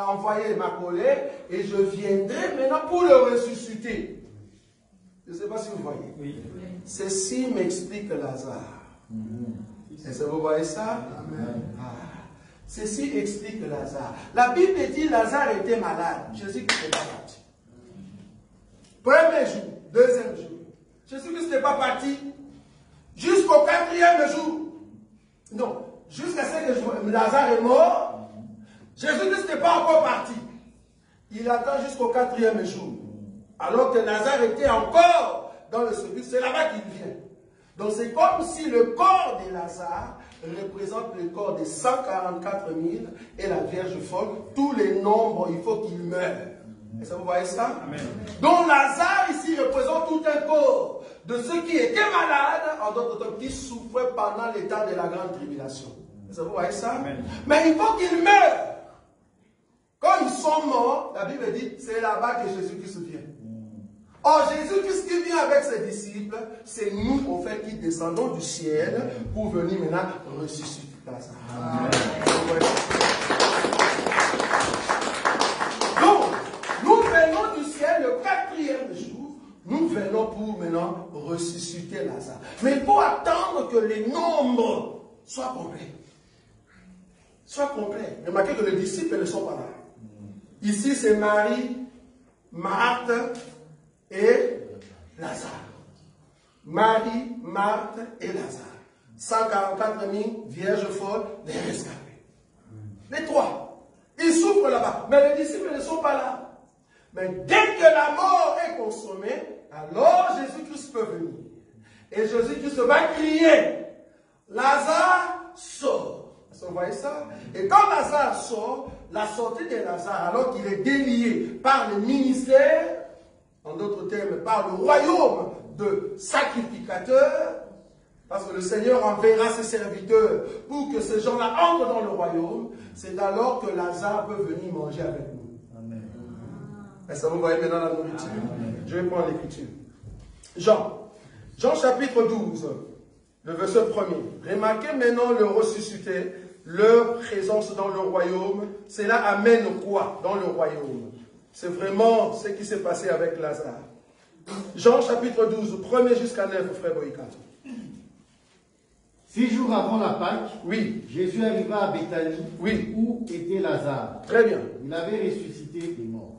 envoyer ma collègue et je viendrai maintenant pour le ressusciter. Je ne sais pas si vous voyez. Oui. Ceci m'explique Lazare. Est-ce que vous voyez ça? Ceci explique Lazare. La Bible dit que Lazare était malade. Jésus qui n'était pas parti. Premier jour, deuxième jour. Jésus-Christ n'est pas parti. jusqu'au 4e jour. Non, jusqu'à ce que Lazare est mort, Jésus-Christ n'est pas encore parti. Il attend jusqu'au 4e jour. Alors que Lazare était encore dans le sépulcre, c'est là-bas qu'il vient. Donc c'est comme si le corps de Lazare représente le corps des 144 000 et la Vierge folle. Tous les nombres, il faut qu'ils meurent. Est-ce que vous voyez ça? Amen. Donc Lazare ici représente tout un corps de ceux qui étaient malades, en d'autres termes, qui souffraient pendant l'état de la grande tribulation. Est-ce que vous voyez ça? Amen. Mais il faut qu'ils meurent. Quand ils sont morts, la Bible dit, c'est là-bas que Jésus-Christ vient. Or, Jésus-Christ qui vient avec ses disciples, c'est nous, au fait, qui descendons du ciel pour venir maintenant ressusciter Lazare. Amen. Donc, nous venons du ciel le 4e jour, nous venons pour maintenant ressusciter Lazare. Mais il faut attendre que les nombres soient complets. Soient complets. Remarquez que les disciples ne sont pas là. Ici, c'est Marie, Marthe et Lazare. Marie, Marthe et Lazare. 144 000 vierges folles, les rescapés. Les trois. Ils souffrent là-bas. Mais les disciples ne sont pas là. Mais dès que la mort est consommée, alors Jésus-Christ peut venir. Et Jésus-Christ va crier, Lazare sort. Vous voyez ça? Et quand Lazare sort, la sortie de Lazare, alors qu'il est délié par le ministère, en d'autres termes, par le royaume de sacrificateur, parce que le Seigneur enverra ses serviteurs pour que ces gens-là entrent dans le royaume, c'est alors que Lazare peut venir manger avec nous. Amen. Est-ce que vous voyez maintenant la nourriture? Amen. Je vais prendre l'écriture. Jean chapitre 12, le verset 1er. Remarquez maintenant le ressuscité, leur présence dans le royaume. Cela amène quoi dans le royaume? C'est vraiment ce qui s'est passé avec Lazare. Jean chapitre 12, 1er jusqu'à 9, frère Boïka. 6 jours avant la Pâque, oui. Jésus arriva à Béthanie, oui. où était Lazare. Très bien. Il avait ressuscité des morts.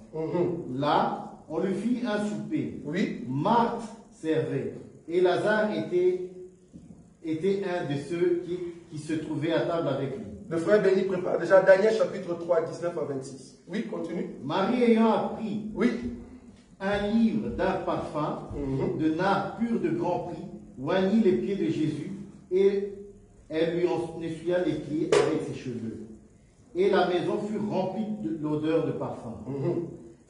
Là, on lui fit un souper. Oui. Marthe servait. Et Lazare était un de ceux qui se trouvaient à table avec lui. Le frère Béni prépare déjà Daniel chapitre 3, 19 à 26. Oui, continue. Marie ayant appris un livre d'un parfum de nard pur de grand prix, oignit les pieds de Jésus et elle lui en essuya les pieds avec ses cheveux. Et la maison fut remplie de l'odeur de parfum.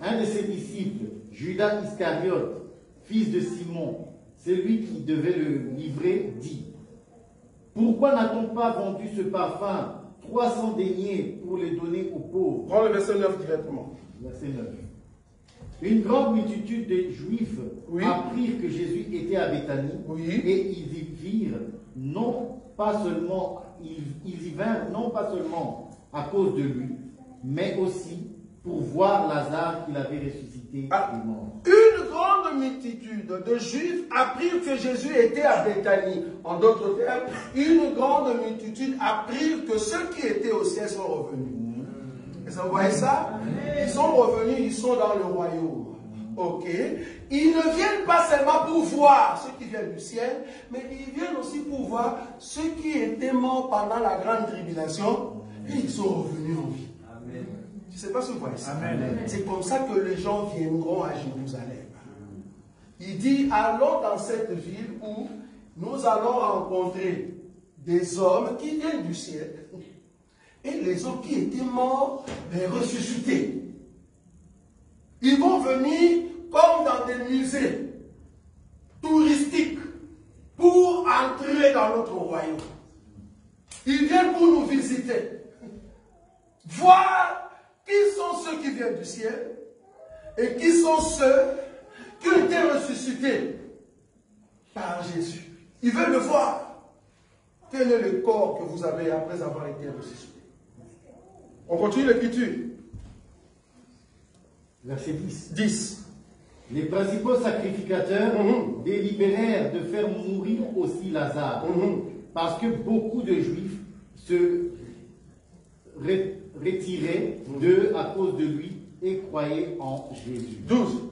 Un de ses disciples, Judas Iscariote, fils de Simon, celui qui devait le livrer, dit: pourquoi n'a-t-on pas vendu ce parfum 300 deniers pour les donner aux pauvres? Prends le verset 9 directement. Verset 9. Une grande multitude de Juifs apprirent que Jésus était à Béthanie et ils y vinrent non pas seulement à cause de lui, mais aussi pour voir Lazare qu'il avait ressuscité des morts. Une grande multitude de Juifs apprirent que Jésus était à Béthanie. En d'autres termes, une grande multitude apprirent que ceux qui étaient au ciel sont revenus. Est-ce que vous voyez ça? Ils sont revenus, ils sont dans le royaume. Ok. Ils ne viennent pas seulement pour voir ceux qui viennent du ciel, mais ils viennent aussi pour voir ceux qui étaient morts pendant la grande tribulation et ils sont revenus en vie. Amen. Je ne sais pas si vous voyez ça. C'est comme ça que les gens viendront à Jérusalem. Il dit, allons dans cette ville où nous allons rencontrer des hommes qui viennent du ciel et les hommes qui étaient morts, les ressuscités. Ils vont venir comme dans des musées touristiques pour entrer dans notre royaume. Ils viennent pour nous visiter, voir qui sont ceux qui viennent du ciel et qui sont ceux qui ont été ressuscités par Jésus. Ils veulent le voir. Quel est le corps que vous avez après avoir été ressuscité? On continue l'écriture. Verset 10. 10. Les principaux sacrificateurs délibérèrent de faire mourir aussi Lazare, parce que beaucoup de Juifs se retiraient d'eux à cause de lui et croyaient en Jésus. 12.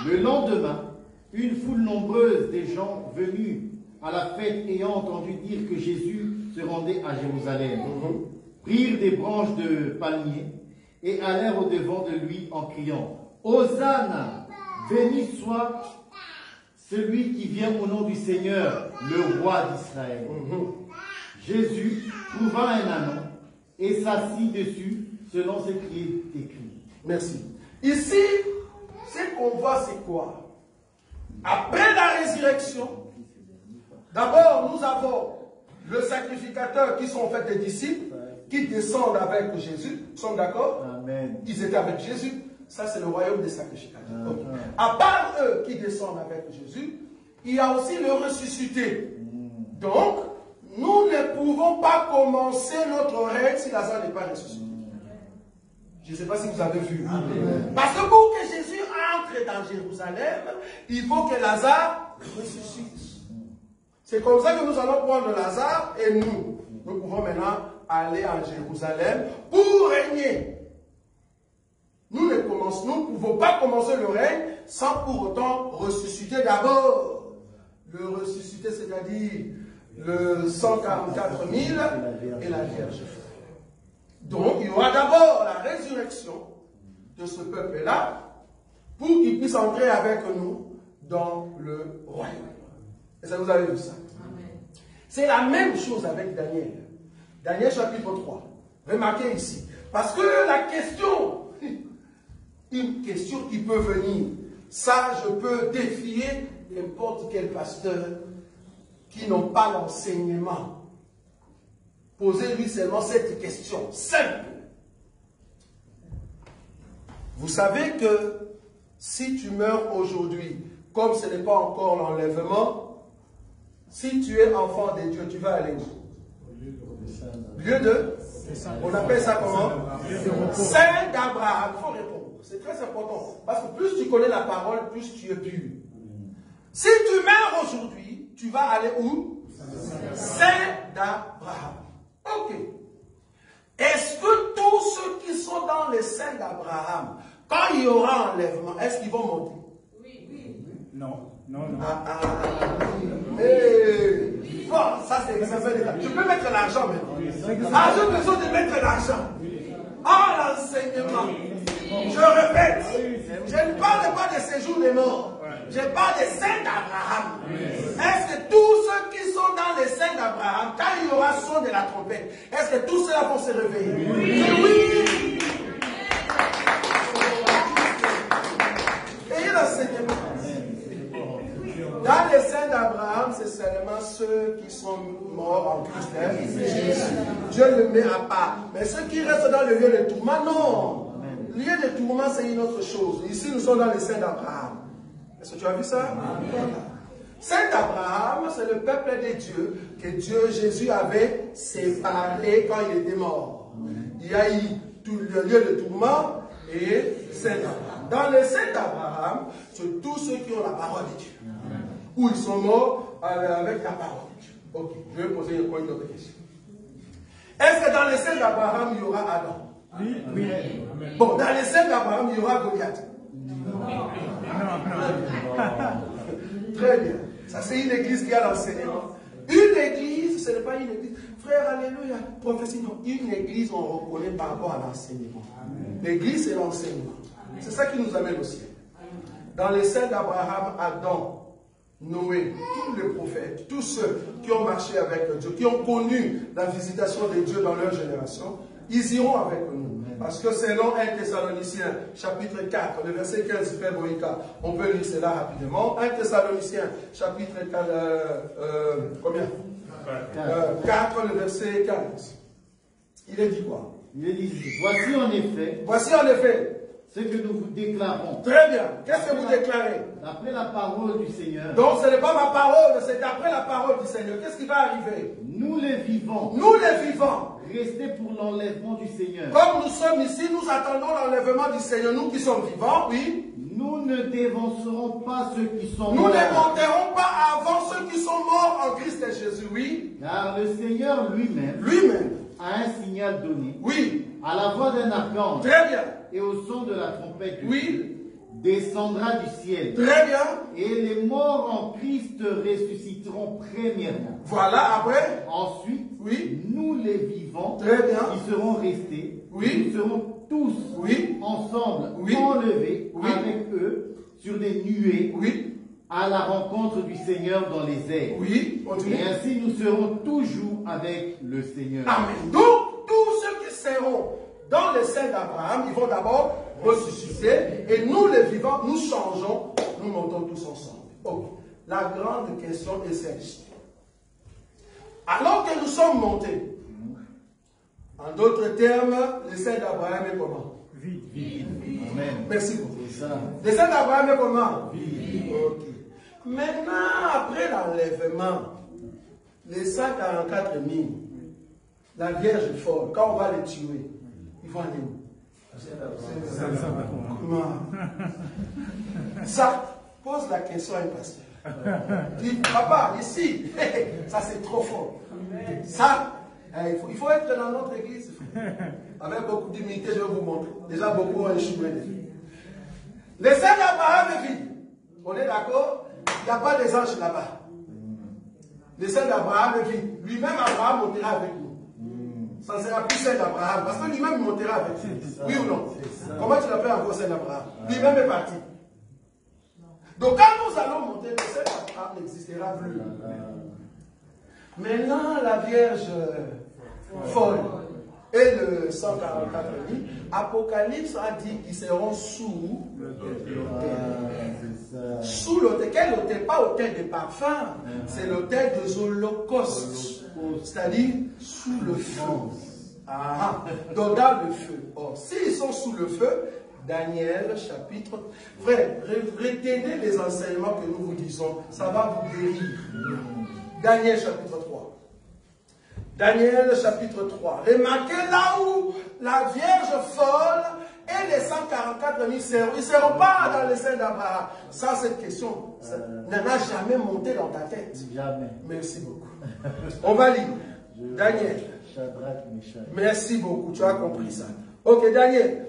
Le lendemain, une foule nombreuse des gens venus à la fête ayant entendu dire que Jésus se rendait à Jérusalem, prirent des branches de palmier et allèrent au-devant de lui en criant « Hosanna, béni soit celui qui vient au nom du Seigneur, le roi d'Israël. » Jésus trouva un anon et s'assit dessus selon ce qui est écrit. Merci. Ici, ce qu'on voit, c'est quoi? Après la résurrection, d'abord, nous avons le sacrificateur qui sont en fait des disciples, qui descendent avec Jésus. Nous sommes d'accord? Amen. Ils étaient avec Jésus. Ça, c'est le royaume des sacrificateurs. Okay. À part eux qui descendent avec Jésus, il y a aussi le ressuscité. Donc, nous ne pouvons pas commencer notre règne si Lazare n'est pas ressuscité. Je ne sais pas si vous avez vu. Amen. Parce que pour que Jésus entre dans Jérusalem, il faut que Lazare ressuscite. C'est comme ça que nous allons prendre Lazare et nous pouvons maintenant aller en Jérusalem pour régner. Nous ne pouvons pas commencer le règne sans pour autant ressusciter d'abord. Le ressuscité, c'est-à-dire le 144 000 et la Vierge. Donc, il y aura d'abord la résurrection de ce peuple-là pour qu'il puisse entrer avec nous dans le royaume. Et ça, vous avez vu ça. C'est la même chose avec Daniel. Daniel chapitre 3. Remarquez ici. Parce que la question, une question qui peut venir, ça, je peux défier n'importe quel pasteur qui n'ont pas l'enseignement. Posez-lui seulement cette question simple. Vous savez que si tu meurs aujourd'hui, comme ce n'est pas encore l'enlèvement, si tu es enfant de Dieu, tu vas aller où? Lieu de? On appelle ça comment? Saint d'Abraham. Il faut répondre. C'est très important. Parce que plus tu connais la parole, plus tu es pur. Si tu meurs aujourd'hui, tu vas aller où? Saint d'Abraham. Ok. Est-ce que tous ceux qui sont dans les saints d'Abraham, quand il y aura enlèvement, est-ce qu'ils vont monter? Oui. Non. Bon, ça c'est l'exemple. Je peux mettre l'argent maintenant. J'ai besoin de mettre l'argent. L'enseignement. Je répète, je ne parle pas de séjour des morts. Je parle des saints d'Abraham. Est-ce que tous ceux qui sont dans les saints d'Abraham, quand il y aura son de la trompette, est-ce que tous ceux-là vont se réveiller? Oui. Ayez l'enseignement. Dans les saints d'Abraham, c'est seulement ceux qui sont morts en Christ. Dieu le met à part. Mais ceux qui restent dans le lieu de tourment, non. Le lieu de tourment, c'est une autre chose. Ici, nous sommes dans les saints d'Abraham. Est-ce que tu as vu ça? Saint Abraham, c'est le peuple de Dieu que Jésus avait séparé quand il était mort. Il y a eu tout le lieu de tourment et Saint Abraham. Dans les saints d'Abraham, c'est tous ceux qui ont la parole de Dieu. Où ils sont morts avec la parole de Dieu. Ok, je vais poser une autre question. Est-ce que dans les saints d'Abraham, il y aura Adam? Oui. Bon, dans les saints d'Abraham, il y aura Goliath? Très bien. Ça, c'est une église qui a l'enseignement. Une église, ce n'est pas une église. Frère, alléluia, prophétie. Non, une église, on reconnaît par rapport à l'enseignement. L'église, c'est l'enseignement. C'est ça qui nous amène au ciel. Dans les saints d'Abraham, Adam, Noé, tous les prophètes, tous ceux qui ont marché avec Dieu, qui ont connu la visitation de Dieu dans leur génération, ils iront avec nous. Parce que selon 1 Thessaloniciens, chapitre 4, le verset 15, Frère Moïka, on peut lire cela rapidement. 1 Thessaloniciens, chapitre 4, combien 4, le verset 15. Il est dit quoi? Il est dit, voici en effet ce que nous vous déclarons. Très bien. Qu'est-ce que vous déclarez? D'après la parole du Seigneur. Donc ce n'est pas ma parole, c'est d'après la parole du Seigneur. Qu'est-ce qui va arriver? Nous les vivants. Nous les vivants. Restez pour l'enlèvement du Seigneur. Comme nous sommes ici, nous attendons l'enlèvement du Seigneur. Nous qui sommes vivants, oui. Nous ne dévancerons pas ceux qui sont morts. Nous ne monterons pas avant ceux qui sont morts en Christ Jésus, oui. Car le Seigneur lui-même a un signal donné. Oui. À la voix d'un archange. Très bien. Et au son de la trompette de oui. Dieu. descendra du ciel. Très bien. Et les morts en Christ ressusciteront premièrement. Voilà, après. Ensuite, oui, nous les vivants, très bien, qui serons restés, oui, nous serons tous oui, ensemble oui, enlevés oui, avec eux sur des nuées, oui, à la rencontre du Seigneur dans les airs. Oui, continue. Et ainsi nous serons toujours avec le Seigneur. Amen. Donc, tous ceux qui seront dans les seins d'Abraham, ils vont d'abord ressusciter, et nous les vivants, nous changeons, nous montons tous ensemble. Ok. La grande question est celle-ci. Alors que nous sommes montés, en d'autres termes, les seins d'Abraham est comment? Vide. Amen. Merci beaucoup. Les seins d'Abraham est comment? Vide. Ok. Maintenant, après l'enlèvement, les 144 000, la Vierge folle, quand on va les tuer, ils vont aller où? Ça, pose la question à un pasteur. Dis, papa, ici, ça c'est trop fort. Ça, il faut être dans notre église. Avec beaucoup d'humilité, je vais vous montrer. Déjà, beaucoup ont échoué. Les saints d'Abraham est vide. On est d'accord? Il n'y a pas des anges là-bas. Les saints d'Abraham est vide. Lui-même, Abraham montera avec nous. Ça ne sera plus saint d'Abraham. Parce que lui-même montera avec nous. Oui ou non? Comment tu l'appelles encore saint d'Abraham? Lui-même est parti. Donc quand nous allons monter, le saint d'Abraham n'existera plus. Maintenant, la Vierge folle et le 144 000, Apocalypse a dit qu'ils seront sous l'autel. Sous l'autel. Quel autel? Pas autel de parfum, c'est l'autel des holocaustes. C'est-à-dire sous le feu. Donc dans le feu. Or, s'ils sont sous le feu, Daniel chapitre... Frère, retenez les enseignements que nous vous disons, ça va vous guérir. Daniel chapitre 3. Daniel chapitre 3. Remarquez là où la Vierge folle et les 144 000 seront. Ils ne seront pas dans les seins d'Abraham. Ça, cette question n'en a jamais monté dans ta tête. Jamais. Merci beaucoup. On va lire. Daniel. Merci beaucoup. Tu as compris ça. Ok, Daniel.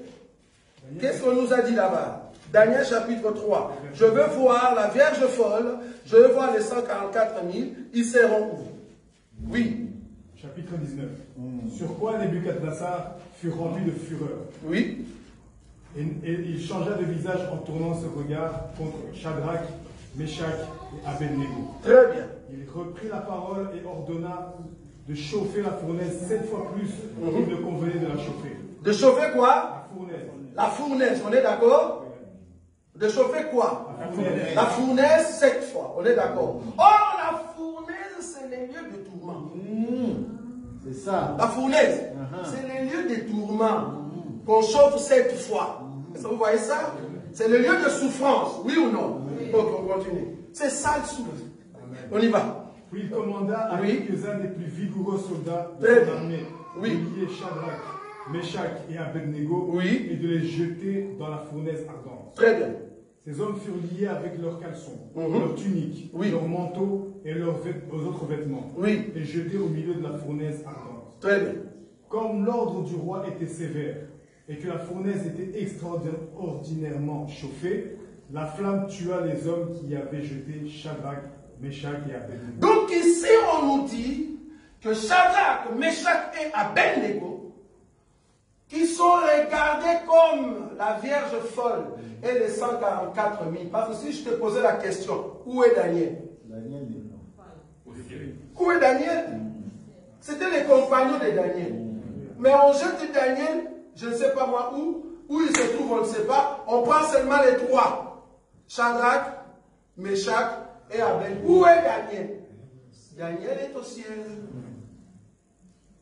Qu'est-ce qu'on nous a dit là-bas? Daniel chapitre 3. Je veux voir la Vierge folle. Je veux voir les 144 000. Ils seront où? Oui. Chapitre 19. Sur quoi Nebuchadnezzar fut rempli de fureur. Oui. Et il changea de visage en tournant ce regard contre Shadrach, Meshach et Abednego. Très bien. Il reprit la parole et ordonna de chauffer la fournaise 7 fois plus qu'il ne convenait de la chauffer. De chauffer quoi? La fournaise. La fournaise, on est d'accord? De chauffer quoi? La fournaise 7 fois, on est d'accord. Or, la fournaise, c'est les lieux de tourment. C'est ça. La fournaise, c'est les lieux de tourment qu'on chauffe 7 fois. Vous voyez ça? C'est le lieu de souffrance, oui ou non? Donc, on continue. C'est ça le souffle. On y va. Puis il commanda à quelques-uns des plus vigoureux soldats de Très son armée de lier Shadrach, Meshach et Abednego et de les jeter dans la fournaise ardente. Très bien. Ces hommes furent liés avec leurs caleçons, leurs tuniques, leurs manteaux et leurs autres vêtements, et jetés au milieu de la fournaise ardente. Très bien. Comme l'ordre du roi était sévère et que la fournaise était extraordinairement chauffée, la flamme tua les hommes qui y avaient jeté Shadrach, Meshach et Abednego. Donc ici on nous dit que Shadrach, Meshach et Abednego, qui sont regardés comme la Vierge folle et les 144 000. Parce que si je te posais la question, où est Daniel? Daniel est là. Où est Daniel? C'était les compagnons de Daniel. Mais on jette Daniel, je ne sais pas moi où il se trouve, on ne sait pas. On prend seulement les 3. Shadrach, Meshach et Abednego. Où est Daniel? Daniel est au ciel.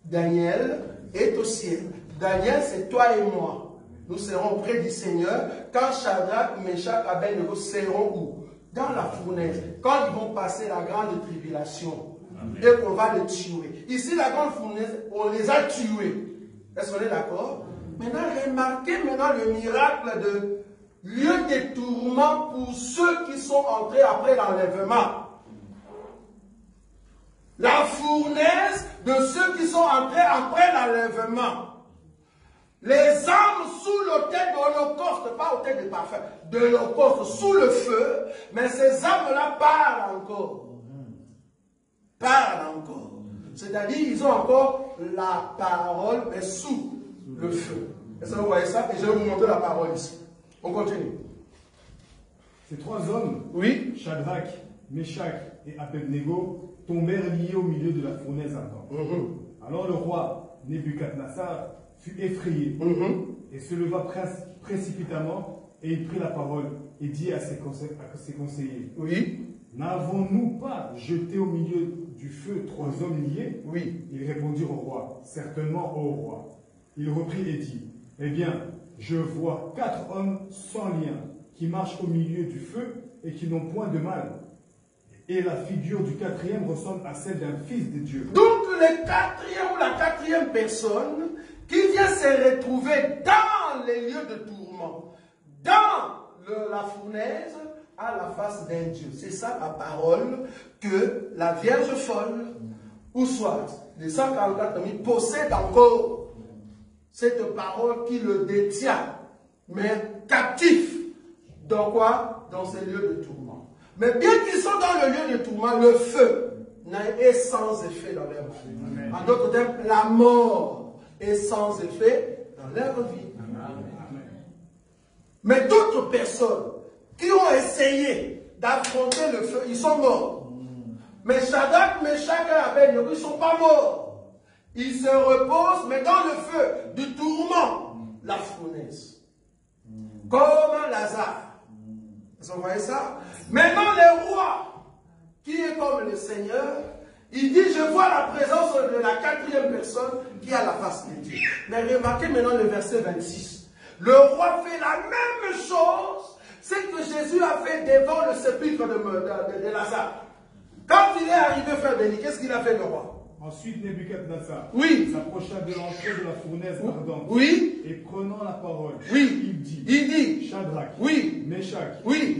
Daniel est au ciel. Daniel, c'est toi et moi. Nous serons près du Seigneur quand Shadrach, Meshach, Abednego seront où? Dans la fournaise. Quand ils vont passer la grande tribulation. Et qu'on va les tuer. Ici, la grande fournaise, on les a tués. Est-ce qu'on est d'accord? Maintenant, remarquez maintenant le miracle de lieu de tourment pour ceux qui sont entrés après l'enlèvement. La fournaise de ceux qui sont entrés après l'enlèvement. Les âmes sous l'autel de l'Holocauste, pas autel de parfum, de l'Holocauste, sous le feu, mais ces âmes-là parlent encore. Parlent encore. C'est-à-dire, ils ont encore la parole, mais sous le feu. Est-ce que vous voyez ça? Et je vais vous montrer la parole ici. On continue. Ces trois hommes, oui, Shadrach, Meshach et Abednego, tombèrent liés au milieu de la fournaise ardente. Alors le roi Nebuchadnezzar fut effrayé et se leva précipitamment et il prit la parole et dit à ses conseillers, oui, n'avons-nous pas jeté au milieu du feu trois hommes liés? Oui. Ils répondirent au roi, certainement au roi. Il reprit et dit, eh bien, je vois 4 hommes sans lien qui marchent au milieu du feu et qui n'ont point de mal. Et la figure du quatrième ressemble à celle d'un fils de Dieu. Donc le quatrième ou la quatrième personne qui vient se retrouver dans les lieux de tourment, dans la fournaise, à la face d'un Dieu. C'est ça la parole que la Vierge folle, ou soit les 144 000 possèdent encore cette parole qui le détient, mais captif. Dans quoi? Dans ces lieux de tourment. Mais bien qu'ils sont dans le lieu de tourment, le feu est sans effet dans leur vie. En d'autres termes, la mort est sans effet dans leur vie. Mais d'autres personnes qui ont essayé d'affronter le feu, ils sont morts. Mais Shadrach, Meshach et Abednego, ils ne sont pas morts. Ils se reposent, mais dans le feu du tourment, la fournaise. Comme Lazare. Vous voyez ça? Maintenant, le roi, qui est comme le Seigneur, il dit, je vois la présence de la quatrième personne qui a la face de Dieu. Mais remarquez maintenant le verset 26. Le roi fait la même chose, c'est que Jésus a fait devant le sépulcre de Lazare. Quand il est arrivé faire béni, qu'est-ce qu'il a fait le roi? Ensuite, Nebuchadnezzar s'approcha de l'entrée de la fournaise ardente. Et prenant la parole, il dit, Shadrach, Meshach,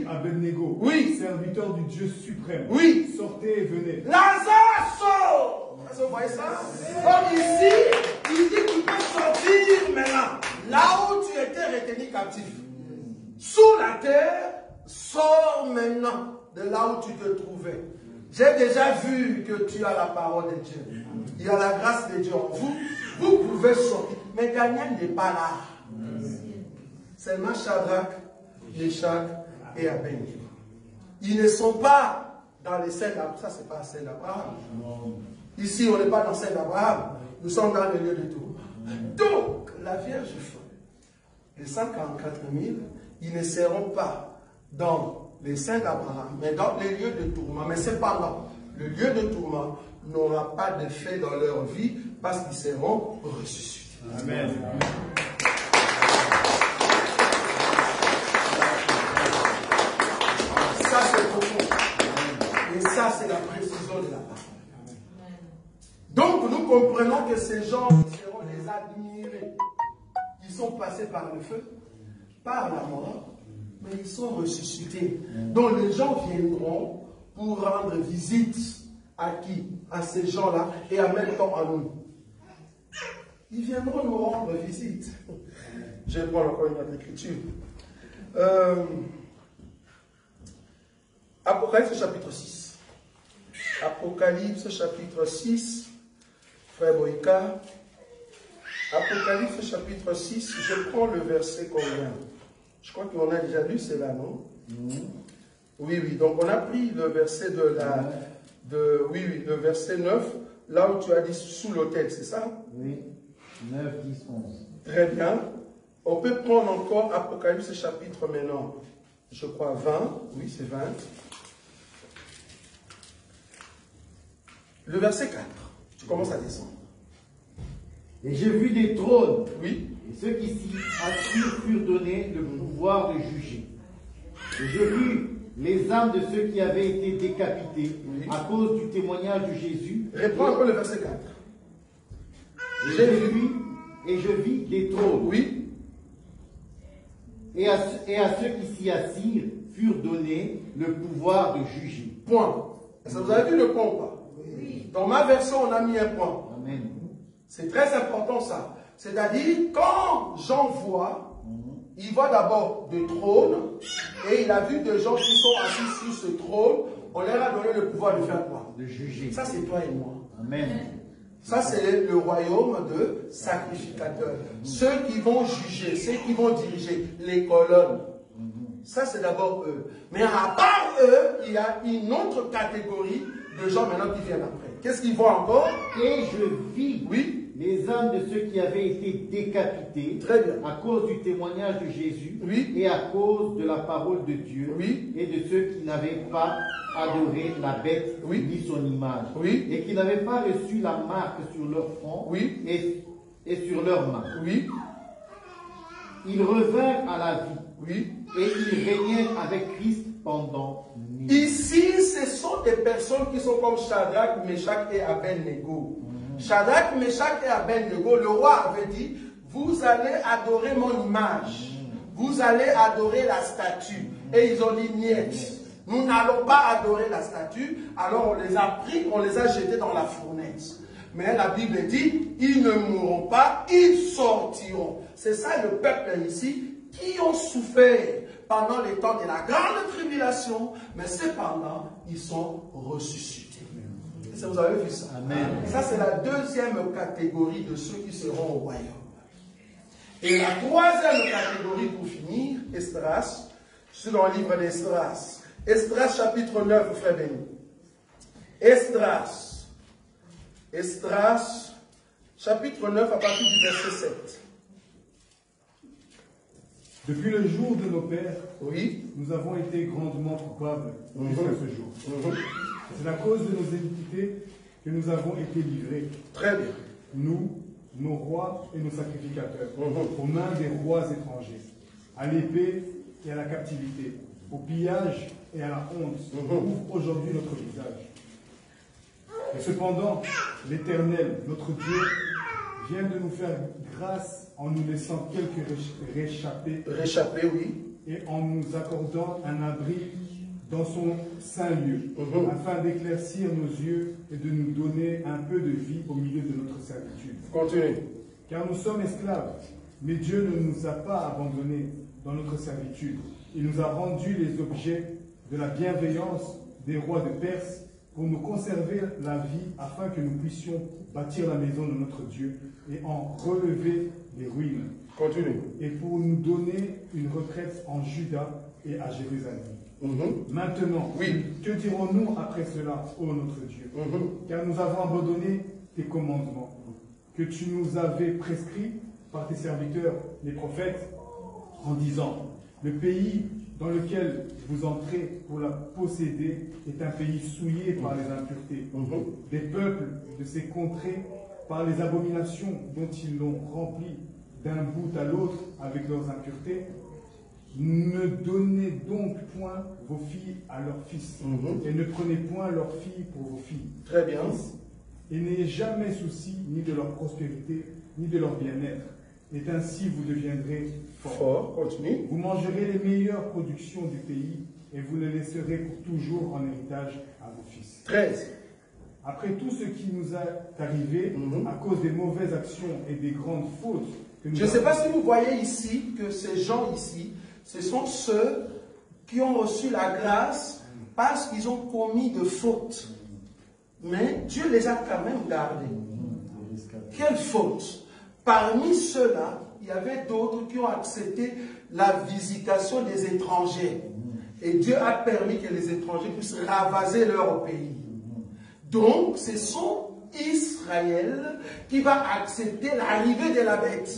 Abednego, serviteurs du Dieu suprême, sortez et venez. Lazare sort. Vous voyez ça? Donc ici, il dit que tu peux sortir maintenant. Là où tu étais retenu captif. Sous la terre, sors maintenant de là où tu te trouvais. J'ai déjà vu que tu as la parole de Dieu. Il y a la grâce de Dieu en vous. Vous pouvez sortir. Mais Daniel n'est pas là. Seulement Shadrach, Meshach et Abednego. Ils ne sont pas dans les scènes d'Abraham. Ça, c'est pas la scène d'Abraham. Ici, on n'est pas dans la scène d'Abraham. Nous sommes dans le lieu de tout. Donc, la Vierge folle, les 144 000, ils ne seront pas dans les saints d'Abraham, mais dans les lieux de tourment. Mais cependant, le lieu de tourment n'aura pas d'effet dans leur vie parce qu'ils seront ressuscités. Amen. Ça, c'est profond. Et ça, c'est la précision de la parole. Donc, nous comprenons que ces gens seront les admirés. Ils sont passés par le feu, par la mort, mais ils sont ressuscités. Donc les gens viendront pour rendre visite à qui? À ces gens-là et en même temps à nous. Ils viendront nous rendre visite. Je vais prendre encore une autre écriture. Apocalypse chapitre 6. Apocalypse chapitre 6. Frère Boïka. Apocalypse chapitre 6. Je prends le verset combien? Je crois qu'on a déjà lu cela, non? Oui. Donc on a pris le verset le verset 9, là où tu as dit sous l'autel, c'est ça? Oui. 9, 10, 11. Très bien. On peut prendre encore Apocalypse chapitre maintenant, je crois 20. Oui, c'est 20. Le verset 4. Tu commences à descendre. Et j'ai vu des trônes. Oui. Et ceux qui s'y assirent furent donnés le pouvoir de juger. Et j'ai vu les âmes de ceux qui avaient été décapités à cause du témoignage de Jésus. Reprends encore le verset 4. Et je vis des trônes. Oui. Et à ceux qui s'y assirent furent donnés le pouvoir de juger. Point. Est-ce que vous avez vu le point ou pas? Oui. Dans ma version, on a mis un point. Amen. C'est très important ça. C'est-à-dire, quand Jean voit, il voit d'abord des trônes, et il a vu des gens qui sont assis sur ce trône, on leur a donné le pouvoir de faire quoi? De juger. Ça, c'est toi et moi. Amen. Ça, c'est le royaume de sacrificateurs. Ceux qui vont juger, ceux qui vont diriger les colonnes. Ça, c'est d'abord eux. Mais à part eux, il y a une autre catégorie de gens maintenant qui viennent après. Qu'est-ce qu'ils voient encore? Et je vis les âmes de ceux qui avaient été décapités à cause du témoignage de Jésus et à cause de la parole de Dieu et de ceux qui n'avaient pas adoré la bête ni son image et qui n'avaient pas reçu la marque sur leur front et sur leurs mains. Ils revinrent à la vie et ils régnèrent avec Christ pendant 1000 ans. Ici, ce sont des personnes qui sont comme Shadrach, Meshach et Abednego. Shadrach, Meshach et Abednego, le roi avait dit, vous allez adorer mon image, vous allez adorer la statue. Et ils ont dit, niet, nous n'allons pas adorer la statue. Alors on les a pris, on les a jetés dans la fournaise. Mais la Bible dit, ils ne mourront pas, ils sortiront. C'est ça le peuple ici, qui ont souffert pendant les temps de la grande tribulation, mais cependant, ils sont ressuscités. Et vous avez vu ça? Amen. Ça, c'est la deuxième catégorie de ceux qui seront au royaume. Et la troisième catégorie, pour finir, Esdras, c'est dans le livre d'Esdras. Esdras, chapitre 9, frère béni. Esdras, chapitre 9, à partir du verset 7. Depuis le jour de nos pères, nous avons été grandement coupables jusqu'à ce jour. C'est à cause de nos iniquités que nous avons été livrés. Très bien. Nous, nos rois et nos sacrificateurs, aux mains des rois étrangers, à l'épée et à la captivité, au pillage et à la honte, ouvre aujourd'hui notre visage. Et cependant, l'Éternel, notre Dieu, vient de nous faire grâce en nous laissant quelques réchappés, et en nous accordant un abri dans son saint lieu, afin d'éclaircir nos yeux et de nous donner un peu de vie au milieu de notre servitude. Continue. Car nous sommes esclaves, mais Dieu ne nous a pas abandonnés dans notre servitude. Il nous a rendus les objets de la bienveillance des rois de Perse pour nous conserver la vie afin que nous puissions bâtir la maison de notre Dieu et en relever les ruines. Continue. Et pour nous donner une retraite en Juda et à Jérusalem. Maintenant, que dirons-nous après cela, ô notre Dieu? Car nous avons abandonné tes commandements, que tu nous avais prescrits par tes serviteurs, les prophètes, en disant, le pays dans lequel vous entrez pour la posséder est un pays souillé par les impuretés, des peuples de ces contrées par les abominations dont ils l'ont rempli d'un bout à l'autre avec leurs impuretés. Ne donnez donc point vos filles à leurs fils, et ne prenez point leurs filles pour vos filles. Très bien. Et n'ayez jamais souci ni de leur prospérité, ni de leur bien-être. Et ainsi vous deviendrez forts. Continue. Vous mangerez les meilleures productions du pays, et vous les laisserez pour toujours en héritage à vos fils. 13. Après tout ce qui nous est arrivé, à cause des mauvaises actions et des grandes fautes que nous Je ne sais pas si vous voyez ici que ces gens ici, ce sont ceux qui ont reçu la grâce parce qu'ils ont commis de fautes. Mais Dieu les a quand même gardés. Quelle faute? Parmi ceux-là, il y avait d'autres qui ont accepté la visitation des étrangers. Et Dieu a permis que les étrangers puissent ravager leur pays. Donc, ce sont Israël qui va accepter l'arrivée de la bête.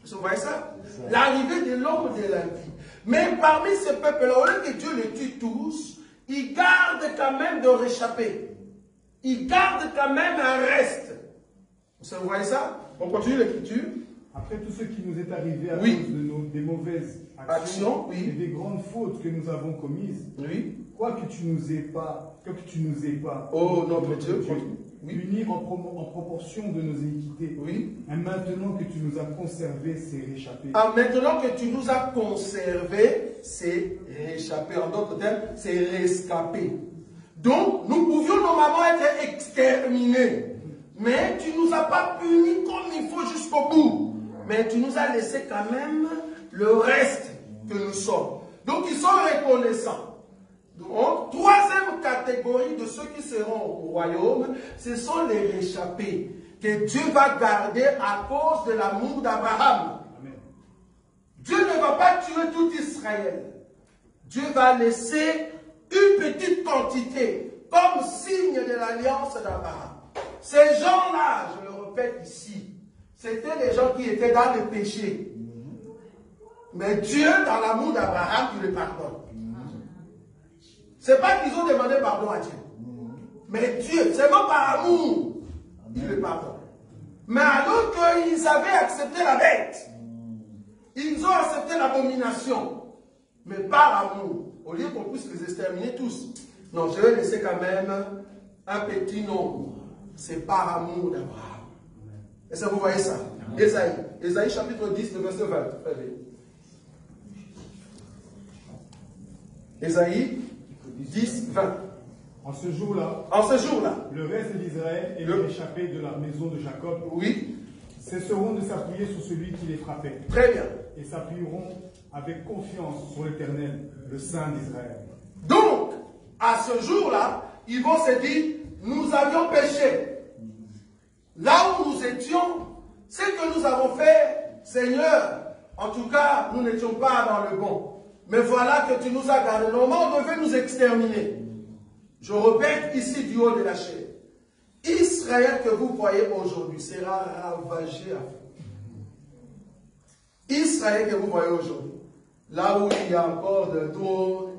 Vous voyez ça? L'arrivée de l'homme de la vie. Mais parmi ce peuple-là, au lieu que Dieu les tue tous, il garde quand même de réchapper. Il garde quand même un reste. Vous voyez ça? On continue l'écriture. Après tout ce qui nous est arrivé à cause de des mauvaises actions et des grandes fautes que nous avons commises, quoi que tu nous aies pas, oh notre Dieu, unis en proportion de nos iniquités, et maintenant que tu nous as conservé ces réchappés. Ah, maintenant que tu nous as conservé ces réchappés, en d'autres termes, ces rescapés. Donc, nous pouvions normalement être exterminés. Mais tu ne nous as pas punis comme il faut jusqu'au bout. Mais tu nous as laissé quand même le reste que nous sommes. Donc ils sont reconnaissants. Donc, troisième catégorie de ceux qui seront au royaume, ce sont les réchappés que Dieu va garder à cause de l'amour d'Abraham. Dieu ne va pas tuer tout Israël. Dieu va laisser une petite quantité comme signe de l'alliance d'Abraham. Ces gens-là, je le répète ici, c'était les gens qui étaient dans le péché. Mais Dieu, dans l'amour d'Abraham, il les pardonne. Ce n'est pas qu'ils ont demandé pardon à Dieu. Mais Dieu, c'est même par amour, il les pardonne. Mais alors qu'ils avaient accepté la bête, ils ont accepté l'abomination. Mais par amour, au lieu qu'on puisse les exterminer tous. Non, je vais laisser quand même un petit nombre. C'est par amour d'Abraham. Est-ce que vous voyez ça? Ésaïe. Ésaïe chapitre 10, le verset 20. Ésaïe 10, 20. En ce jour-là, le reste d'Israël et les échappés de la maison de Jacob cesseront de s'appuyer sur celui qui les frappait. Très bien. Et s'appuieront avec confiance sur l'Éternel, le Saint d'Israël. Donc, à ce jour-là, ils vont se dire, nous avions péché. Là où nous étions, ce que nous avons fait, Seigneur, en tout cas, nous n'étions pas dans le bon. Mais voilà que tu nous as gardés. Normalement, on devait nous exterminer. Je répète ici du haut de la chair. Israël que vous voyez aujourd'hui sera ravagé à fond. Israël que vous voyez aujourd'hui, là où il y a encore de drones,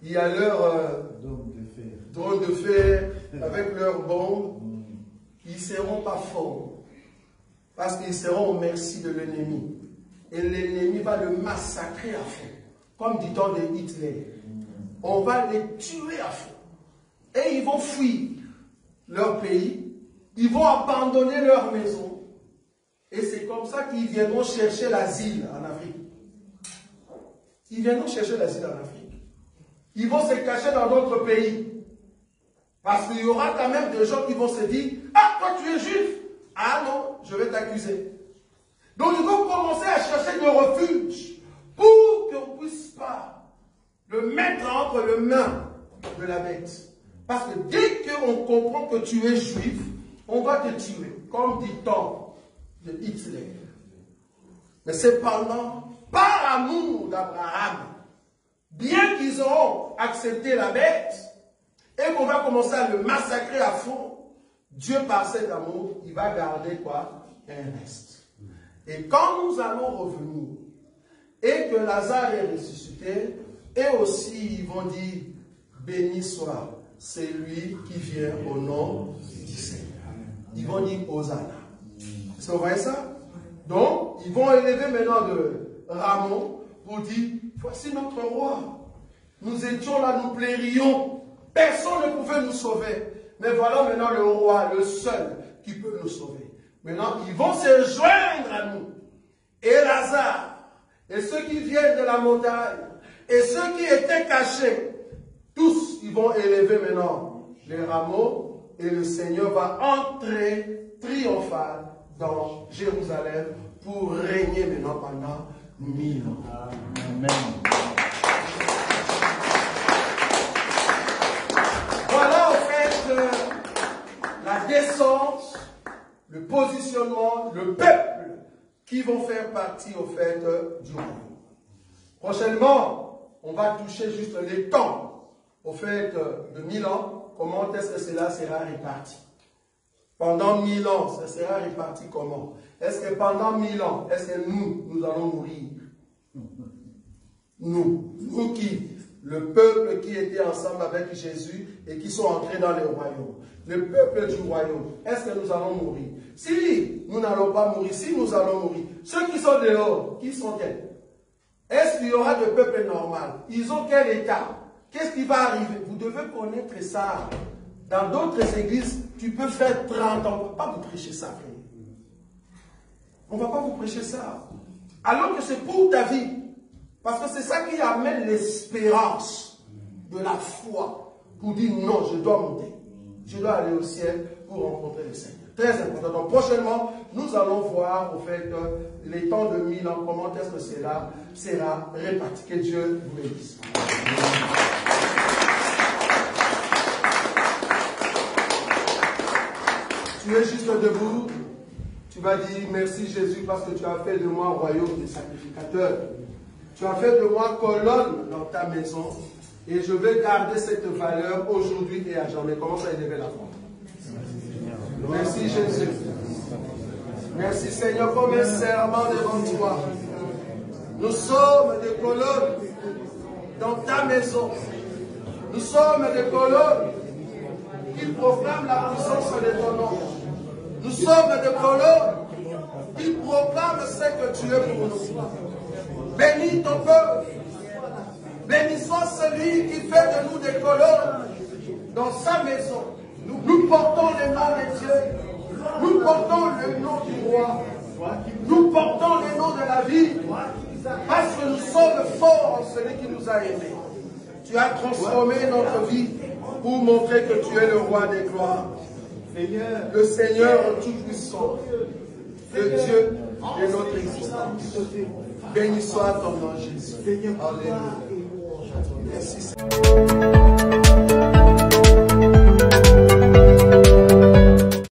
il y a leurs drones de fer avec leurs bombes, ils ne seront pas forts. Parce qu'ils seront au merci de l'ennemi. Et l'ennemi va le massacrer à fond. Comme du temps de Hitler. On va les tuer à fond. Et ils vont fuir leur pays. Ils vont abandonner leur maison. Et c'est comme ça qu'ils viendront chercher l'asile en Afrique. Ils viendront chercher l'asile en Afrique. Ils vont se cacher dans d'autres pays. Parce qu'il y aura quand même des gens qui vont se dire, ah, toi tu es juif. Ah non, je vais t'accuser. Donc ils vont commencer à chercher des refuges pour qu'on ne puisse pas le mettre entre les mains de la bête. Parce que dès qu'on comprend que tu es juif, on va te tuer, comme du temps de Hitler. Mais cependant, par amour d'Abraham, bien qu'ils auront accepté la bête, et qu'on va commencer à le massacrer à fond, Dieu, par cet amour, il va garder quoi? Un reste. Et quand nous allons revenir, et que Lazare est ressuscité, et aussi ils vont dire, béni soit celui qui vient au nom du Seigneur. Ils vont dire Hosanna. Est-ce que vous voyez ça? Donc, ils vont élever maintenant de Ramon pour dire, voici notre roi. Nous étions là, nous plairions. Personne ne pouvait nous sauver. Mais voilà maintenant le roi, le seul qui peut nous sauver. Maintenant, ils vont se joindre à nous. Et Lazare, et ceux qui viennent de la montagne, et ceux qui étaient cachés, tous, ils vont élever maintenant les rameaux, et le Seigneur va entrer triomphal dans Jérusalem pour régner maintenant pendant 1000 ans. Amen. Voilà en fait la descente, le positionnement, le peuple qui vont faire partie au fait du royaume. Prochainement, on va toucher juste les temps au fait de 1000 ans. Comment est-ce que cela sera réparti? Pendant 1000 ans, ça sera réparti comment? Est-ce que pendant 1000 ans, est-ce que nous allons mourir? Nous qui? Le peuple qui était ensemble avec Jésus et qui sont entrés dans le royaume. Le peuple du royaume, est-ce que nous allons mourir? Si nous n'allons pas mourir, si nous allons mourir, ceux qui sont dehors, qui sont-ils? Est-ce qu'il y aura de peuple normal? Ils ont quel état? Qu'est-ce qui va arriver? Vous devez connaître ça. Dans d'autres églises, tu peux faire 30 ans. On ne va pas vous prêcher ça, frère. On ne va pas vous prêcher ça. Alors que c'est pour ta vie. Parce que c'est ça qui amène l'espérance de la foi. Pour dire non, je dois monter. Je dois aller au ciel pour rencontrer le Seigneur. Très important. Donc prochainement, nous allons voir au fait les temps de 1000 ans, comment est-ce que cela sera réparti. Que Dieu vous bénisse. Tu es juste debout. Tu vas dire merci Jésus parce que tu as fait de moi royaume des sacrificateurs. Tu as fait de moi colonne dans ta maison. Et je vais garder cette valeur aujourd'hui et à jamais. Commence à élever la voix. Merci Jésus. Merci Seigneur comme un serment devant toi. Nous sommes des colonnes dans ta maison. Nous sommes des colonnes qui proclament la puissance de ton nom. Nous sommes des colonnes qui proclament ce que tu es pour nous. Bénis ton peuple. Bénissons celui qui fait de nous des colonnes dans sa maison. Nous portons le nom de Dieu. Nous portons le nom du roi. Nous portons le nom de la vie. Parce que nous sommes forts en celui qui nous a aimés. Tu as transformé notre vie pour montrer que tu es le roi des gloires. Le Seigneur tout-puissant. Le Dieu de notre existence. Béni soit ton nom, Jésus. Alléluia. Merci, Seigneur.